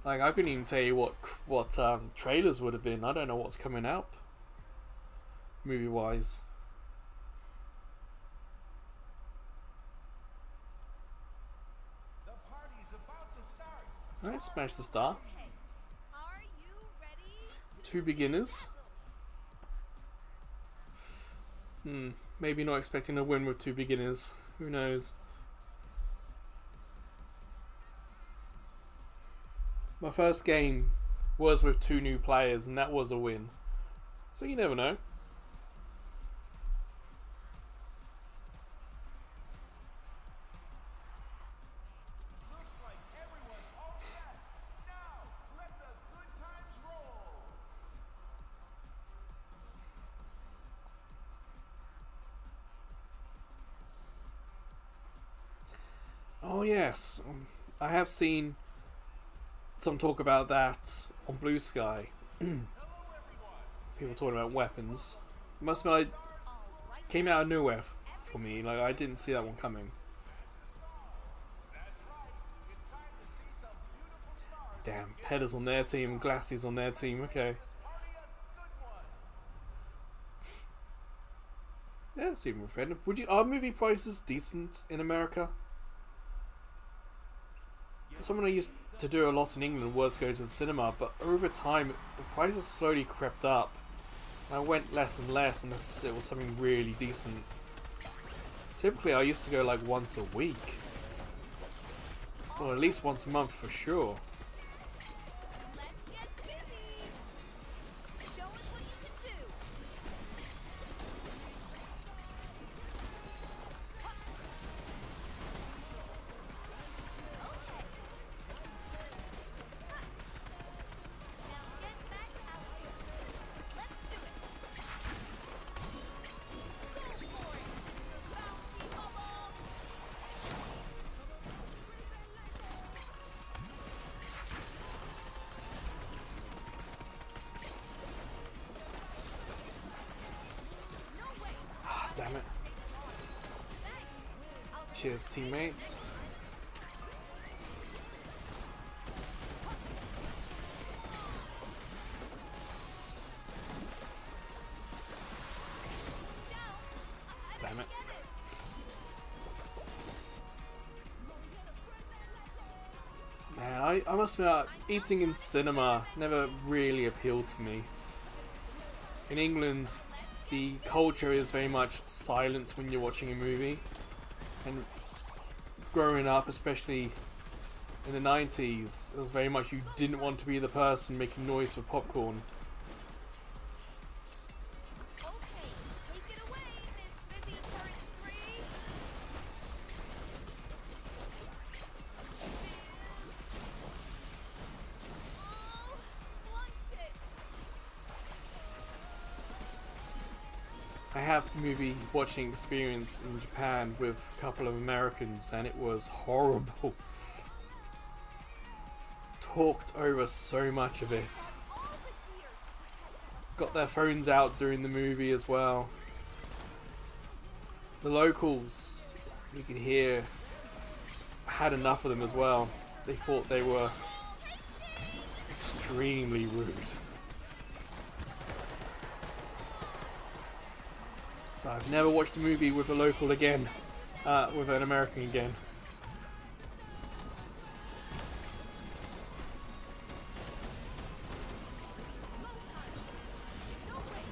Like, I couldn't even tell you what trailers would have been. I don't know what's coming out movie wise. The party's about to start. Alright, smash the star. Okay. Are you ready to 2 beginners. Maybe not expecting a win with 2 beginners. Who knows? My first game was with 2 new players, and that was a win. So you never know. yes, I have seen some talk about that on Blue Sky. People talking about weapons. Must be like came out of nowhere for me. Like I didn't see that one coming. Damn, Pedder's on their team, Glassy's on their team. Okay, yeah, that's even fair. Would you? Are movie prices decent in America? Someone I used to do a lot in England was go to the cinema, but over time the prices slowly crept up. I went less and less unless it was something really decent. Typically I used to go like once a week. Or at least once a month for sure. Let's get busy. Show us what you can do. Now get back out here. Let's do it. Go for it, Mr. Bouncy Bubble. No way. Ah, damn it. Thanks. I'll Cheers, teammates. down. I Damn it. get it. Man, I must admit, eating in cinema never really appealed to me. In England, the culture is very much silence when you're watching a movie. And growing up, especially in the 90s, it was very much you didn't want to be the person making noise with popcorn. Okay, take it away, Miss Busy Turret 3. Oh, flunked it. I have movie watching experience in Japan with a couple of Americans and it was horrible. Talked over so much of it. All the gear to protect Got their phones out during the movie as well. The locals, you can hear, had enough of them as well. They thought they were extremely rude. So I've never watched a movie with a local again, with an American again. Bow time. No way.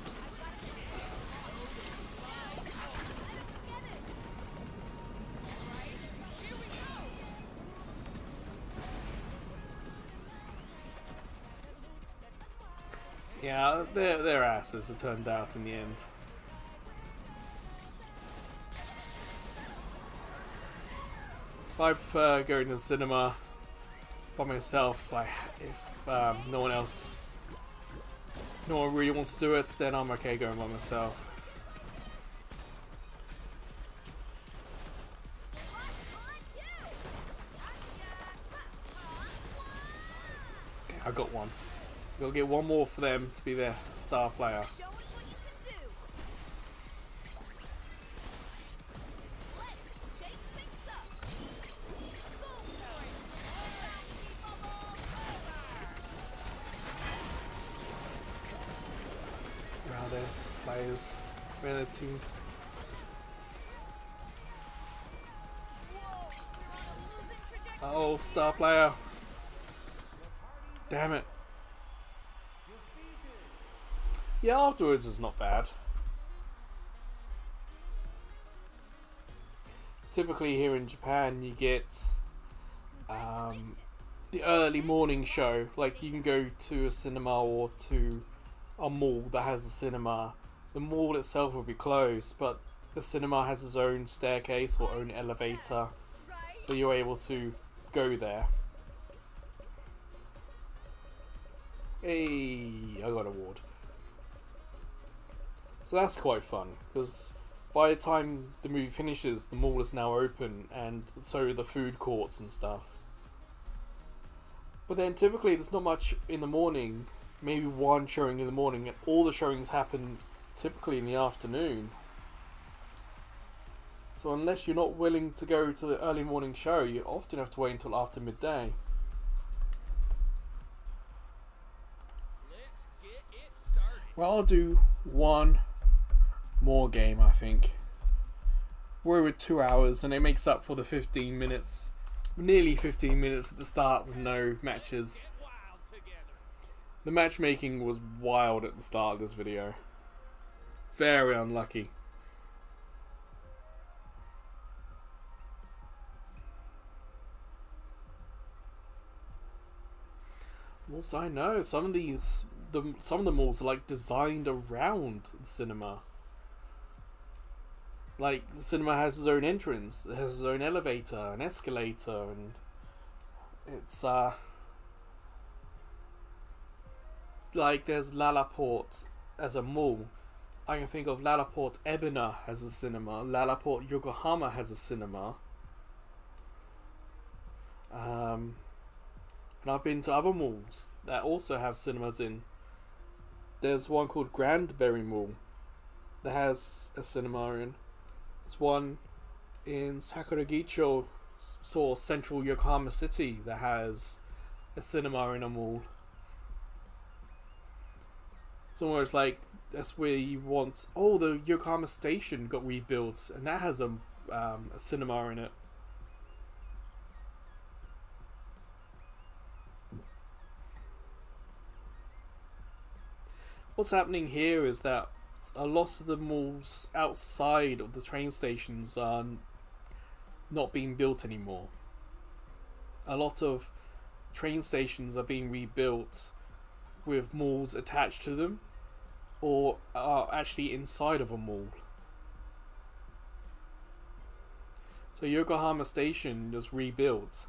I got it. Get it. Right? Here we go. Yeah, their asses it turned out in the end. I prefer going to the cinema by myself. Like if no one really wants to do it, then I'm okay going by myself. Okay, I got one. We'll get one more for them to be their star player. Show us what you can do. Let's shake things up. Go for it, Bouncy Bubble. Around their players, around their team. Whoa, we're on a losing trajectory. Oh, star player. Damn it. Yeah, afterwards is not bad. Typically here in Japan you get the early morning show. Like you can go to a cinema or to a mall that has a cinema. The mall itself will be closed, but the cinema has its own staircase or own elevator, Right? so you're able to go there. Hey, I got an award. So that's quite fun, because by the time the movie finishes, the mall is now open, and so are the food courts and stuff. But then typically there's not much in the morning, maybe one showing in the morning, and all the showings happen typically in the afternoon. So unless you're not willing to go to the early morning show, you often have to wait until after midday. Let's get it started. Well, I'll do one more game, I think. We're with 2 hours, and it makes up for the 15 minutes, nearly 15 minutes at the start with no matches. Get wild together. The matchmaking was wild at the start of this video. Very unlucky. Also, I know some of the malls are like designed around the cinema. Like the cinema has its own entrance, it has its own elevator, an escalator, and it's like there's Lalaport as a mall. I can think of Lalaport Ebina has a cinema, Lalaport Yokohama has a cinema. And I've been to other malls that also have cinemas in. There's one called Grandberry Mall that has a cinema in. There's one in Sakuragicho, sort of central Yokohama City, that has a cinema in a mall. It's almost like that's where you want. Oh, the Yokohama station got rebuilt, and that has a cinema in it. What's happening here is that a lot of the malls outside of the train stations are not being built anymore. A lot of train stations are being rebuilt with malls attached to them, or are actually inside of a mall. So Yokohama Station was rebuilt.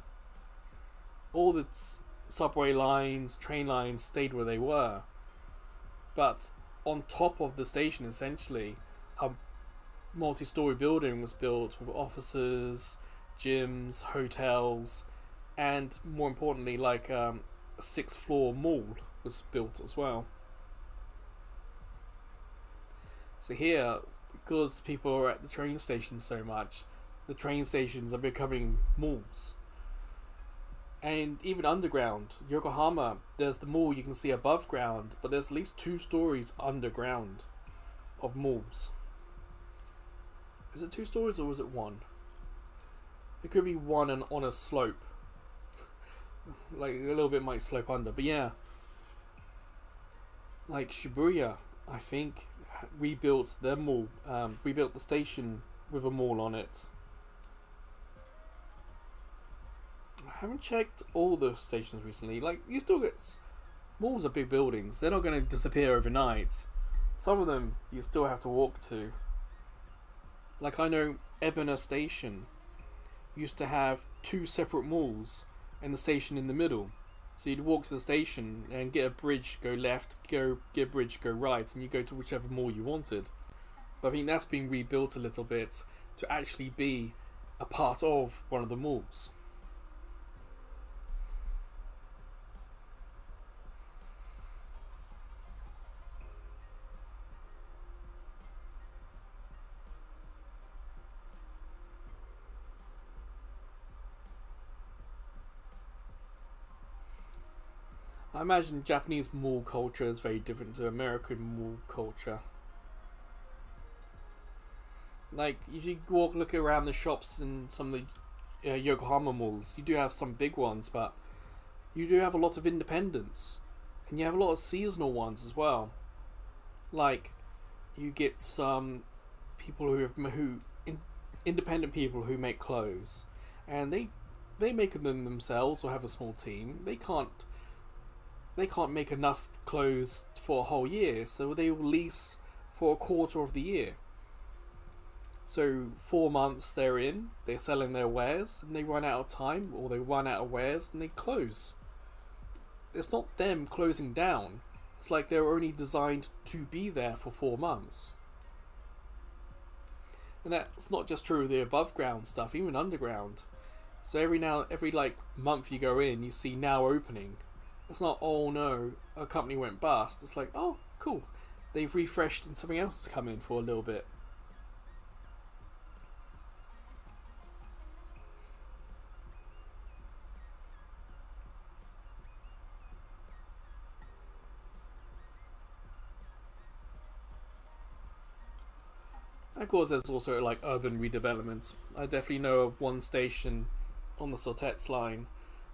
All the subway lines, train lines stayed where they were. But on top of the station, essentially, a multi-story building was built with offices, gyms, hotels, and more importantly, like a 6th-floor mall was built as well. So here, because people are at the train stations so much, the train stations are becoming malls. And even underground, Yokohama, there's the mall you can see above ground, but there's at least 2 stories underground of malls. Is it 2 stories or is it 1? It could be 1 and on a slope. Like a little bit might slope under, but yeah. Like Shibuya, I think, rebuilt their mall, rebuilt the station with a mall on it. I haven't checked all the stations recently. Like, you still get malls are big buildings. They're not going to disappear overnight. Some of them you still have to walk to. Like, I know Ebina Station used to have 2 separate malls and the station in the middle. So you'd walk to the station and get a bridge, go left, get a bridge, go right, and you go to whichever mall you wanted. But I think that's been rebuilt a little bit to actually be a part of one of the malls. I imagine Japanese mall culture is very different to American mall culture. Like, if you look around the shops in some of the Yokohama malls, you do have some big ones, but you do have a lot of independents. And you have a lot of seasonal ones as well. Like, you get some people independent people who make clothes. And they make them themselves or have a small team. They can't make enough clothes for a whole year, so they will lease for a quarter of the year. So 4 months they're selling their wares, and they run out of time, or they run out of wares, and they close. It's not them closing down. It's like they're only designed to be there for 4 months. And that's not just true of the above ground stuff, even underground. So every like month you go in, you see now opening. It's not, oh no, a company went bust. It's like, oh cool, they've refreshed and something else has come in for a little bit. Of course, there's also like urban redevelopment. I definitely know of one station on the Sortettes line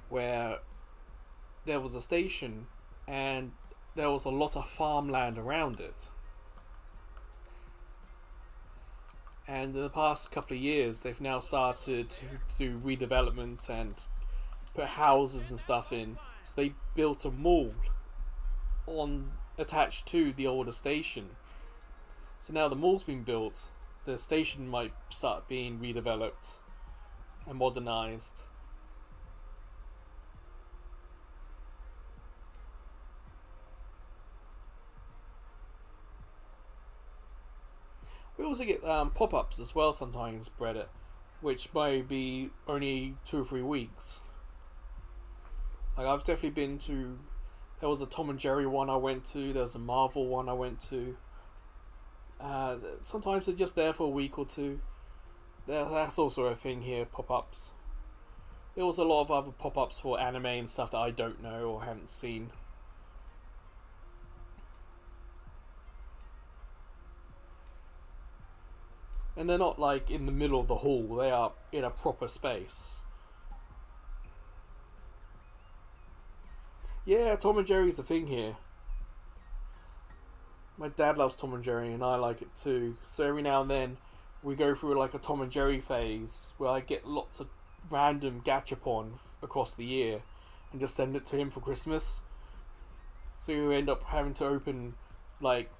where there was a station and there was a lot of farmland around it. And in the past couple of years, they've now started to do redevelopment and put houses and stuff in. So they built a mall on attached to the older station. So now the mall's been built, the station might start being redeveloped and modernized. We also get pop-ups as well sometimes, Reddit, which might be only 2 or 3 weeks. Like I've definitely been to, there was a Tom and Jerry one I went to, there was a Marvel one I went to. Sometimes they're just there for a week or two. That's also a thing here, pop-ups. There was a lot of other pop-ups for anime and stuff that I don't know or haven't seen. And they're not like in the middle of the hall, they are in a proper space. Yeah, Tom and Jerry's a thing here. My dad loves Tom and Jerry and I like it too. So every now and then we go through like a Tom and Jerry phase where I get lots of random gachapon across the year and just send it to him for Christmas. So you end up having to open like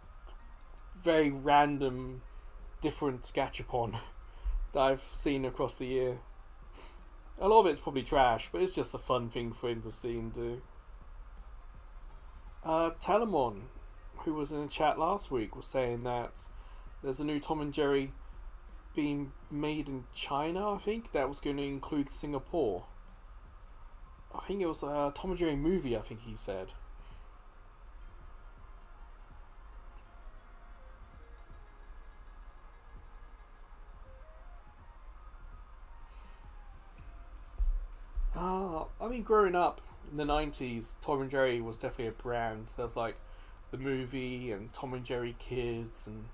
very random different gachapon that I've seen across the year. A lot of it's probably trash, but it's just a fun thing for him to see and do. Telemon, who was in the chat last week, was saying that there's a new Tom and Jerry being made in China, I think, that was going to include Singapore. I think it was a Tom and Jerry movie, I think he said. I mean, growing up in the 90s, Tom and Jerry was definitely a brand. There was like the movie and Tom and Jerry Kids and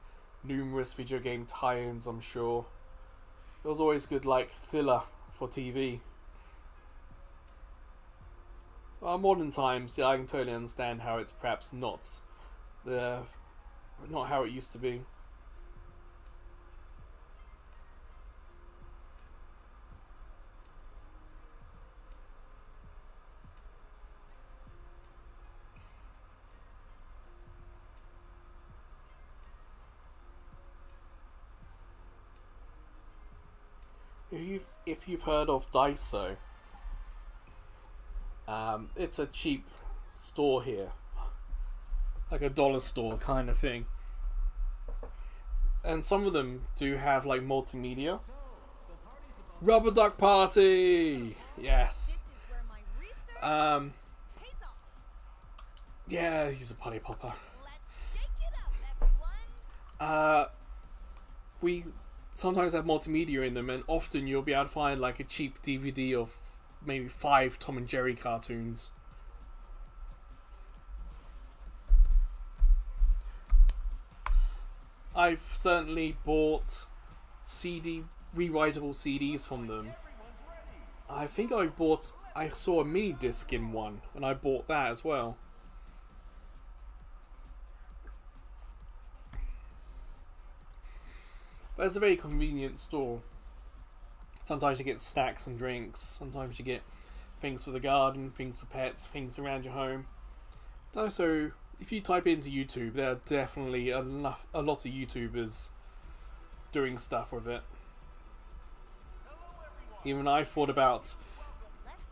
numerous video game tie-ins, I'm sure. It was always good like filler for TV. Modern times, yeah, I can totally understand how it's perhaps not how it used to be. If you've heard of Daiso, it's a cheap store here, like a dollar store kind of thing, and some of them do have like multimedia. Rubber Duck Party, yes. This is where my research pays off. Yeah, he's a party popper. Let's shake it up, everyone. We sometimes have multimedia in them, and often you'll be able to find like a cheap DVD of maybe 5 Tom and Jerry cartoons. I've certainly bought rewritable CDs from them. I think I saw a mini disc in one, and I bought that as well. But it's a very convenient store. Sometimes you get snacks and drinks. Sometimes you get things for the garden, things for pets, things around your home. Also, if you type into YouTube, there are definitely a lot of YouTubers doing stuff with it. Even I thought about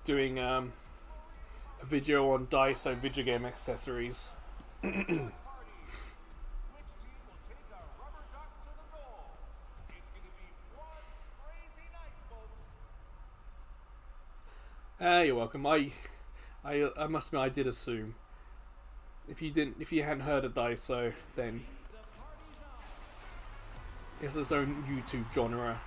doing a video on Daiso video game accessories. Which team will take our rubber duck to the goal? It's going to be You're welcome. I must admit I did assume. If you hadn't heard of Daiso, then it's its own YouTube genre.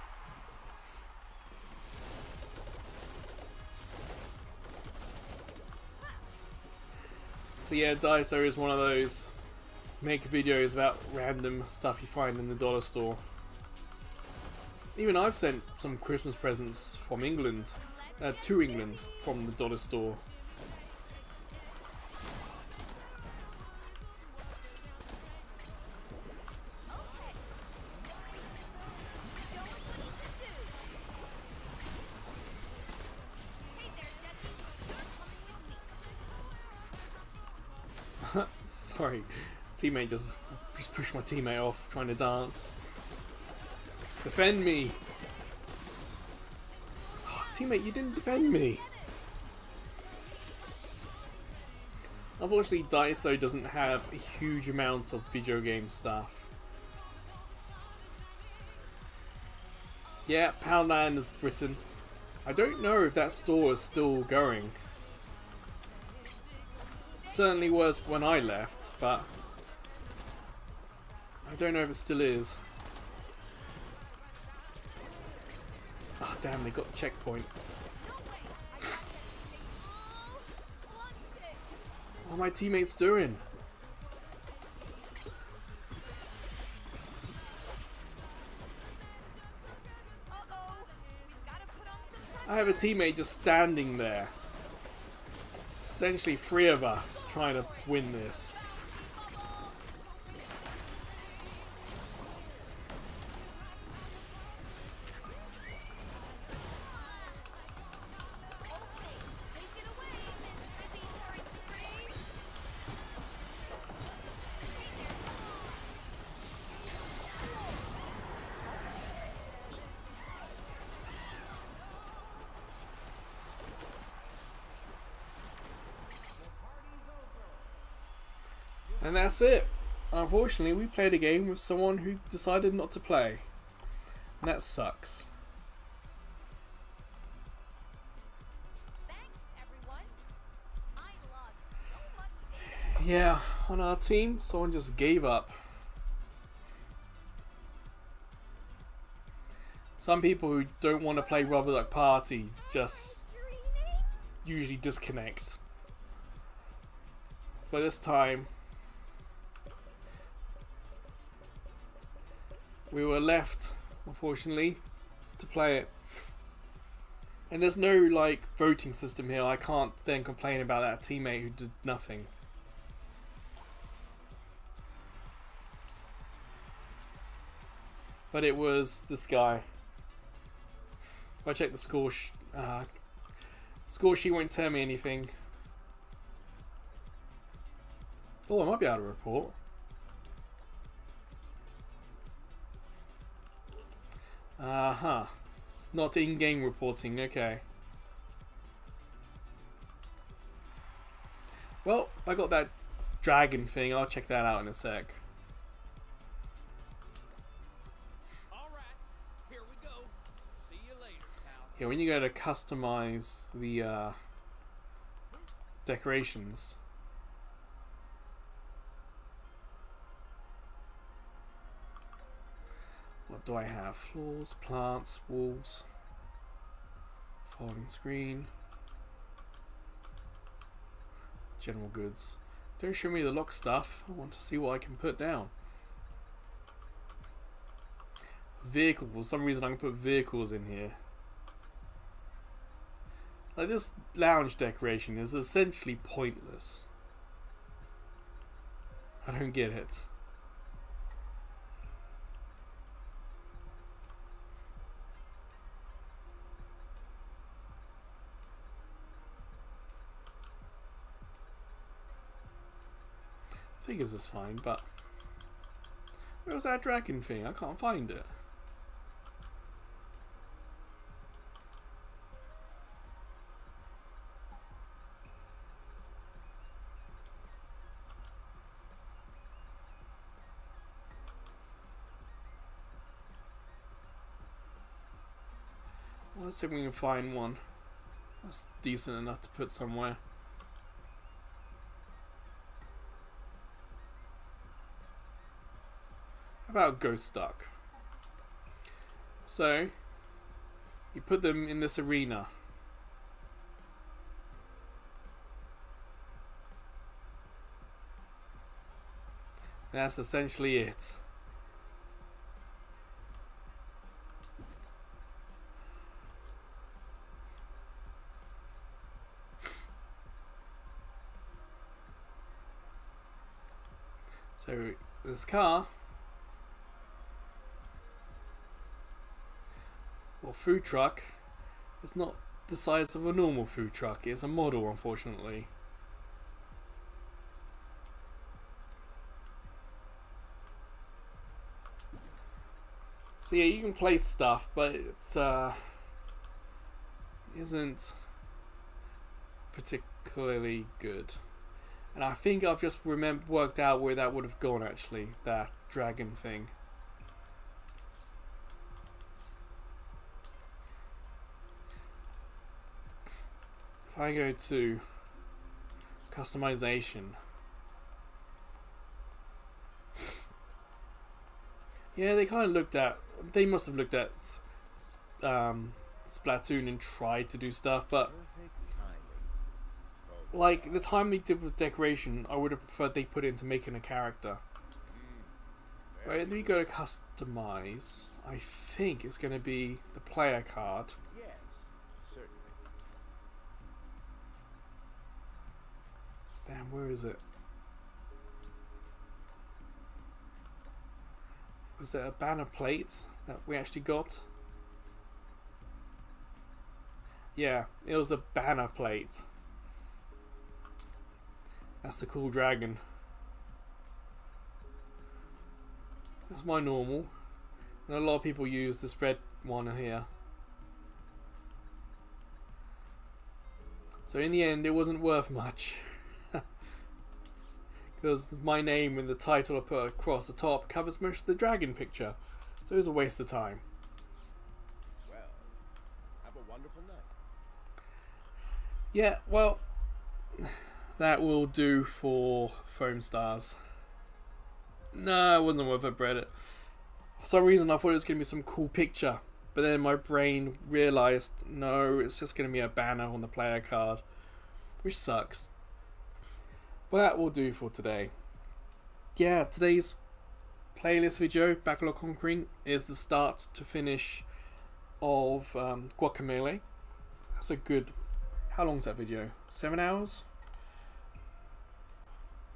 So yeah, Daiso is one of those make videos about random stuff you find in the dollar store. Even I've sent some Christmas presents from England, to England from the dollar store. Sorry, teammate just pushed my teammate off trying to dance. Defend me! Oh, teammate, you didn't defend me! Unfortunately, Daiso doesn't have a huge amount of video game stuff. Yeah, Poundland is Britain. I don't know if that store is still going. Certainly was when I left, but I don't know if it still is. Ah, oh, damn, they got the checkpoint. What are my teammates doing? I have a teammate just standing there. Essentially 3 of us trying to win this. And that's it. Unfortunately, we played a game with someone who decided not to play. And that sucks. Thanks, everyone. I logged so much data. Yeah, on our team, someone just gave up. Some people who don't want to play Rubber Duck Party just usually disconnect. But this time, we were left, unfortunately, to play it. And there's no like voting system here. I can't then complain about that teammate who did nothing. But it was this guy. If I check the score sheet won't tell me anything. Oh, I might be able to report. Not in-game reporting, okay. Well, I got that dragon thing, I'll check that out in a sec. Alright, here we go. See you later, pal. Yeah, when you go to customize the decorations. What do I have? Floors, plants, walls, folding screen, general goods. Don't show me the lock stuff. I want to see what I can put down. Vehicles. For some reason I can put vehicles in here. Like this lounge decoration is essentially pointless. I don't get it. Figures is fine, but where was that dragon thing? I can't find it. Well, let's see if we can find one. That's decent enough to put somewhere. How about Ghost Duck? So, you put them in this arena. And that's essentially it. So this car, or food truck, is not the size of a normal food truck. It's a model, unfortunately. So yeah, you can place stuff, but it isn't particularly good. And I think I've just worked out where that would have gone, actually, that dragon thing. If I go to customization, yeah, they kind of looked at, they must have looked at Splatoon and tried to do stuff, but like the time they did with decoration, I would have preferred they put into making a character. Right, then we go to customize. I think it's going to be the player card. Yes, certainly. Damn, where is it? Was it a banner plate that we actually got? Yeah, it was the banner plate. That's the cool dragon. That's my normal. And a lot of people use this red one here. So in the end, it wasn't worth much. Because my name and the title I put across the top covers most of the dragon picture. So it was a waste of time. Well, have a wonderful night. Yeah, well, that will do for Foam Stars. No, it wasn't worth it, Reddit. For some reason I thought it was going to be some cool picture. But then my brain realised, no, it's just going to be a banner on the player card. Which sucks. But that will do for today. Yeah, today's playlist video, Backlog Conquering, is the start to finish of Guacamelee. That's a good... How long is that video? 7 hours?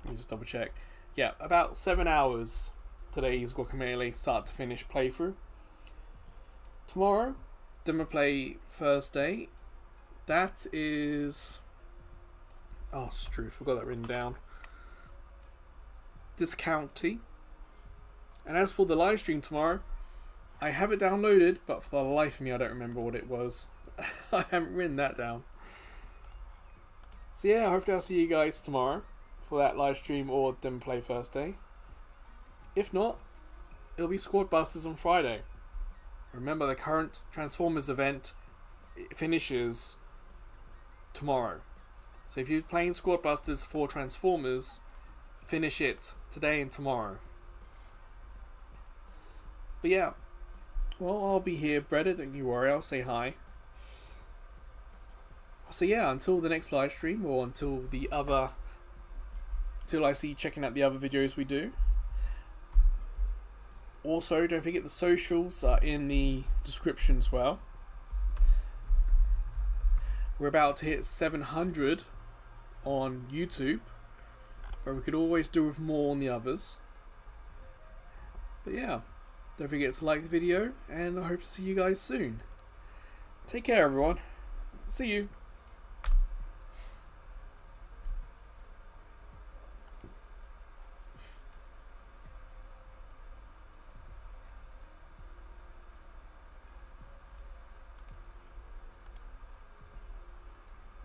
Let me just double check. Yeah, about 7 hours today's Guacamelee start to finish playthrough. Tomorrow, Demo Play Thursday. That is... Oh, it's true, forgot that written down. Discounty. And as for the live stream tomorrow, I have it downloaded, but for the life of me I don't remember what it was. I haven't written that down. So yeah, hopefully I'll see you guys tomorrow for that live stream or Demo Play Thursday. If not, it'll be Squad Busters on Friday. Remember, the current Transformers event finishes tomorrow. So if you're playing Squad Busters for Transformers, finish it today and tomorrow. But yeah, well, I'll be here, Breda, don't you worry, I'll say hi. So yeah, until the next live stream, or until I see you checking out the other videos we do. Also, don't forget the socials are in the description as well. We're about to hit 700 on YouTube, but we could always do with more on the others. But yeah, don't forget to like the video, and I hope to see you guys soon. Take care, everyone. See you.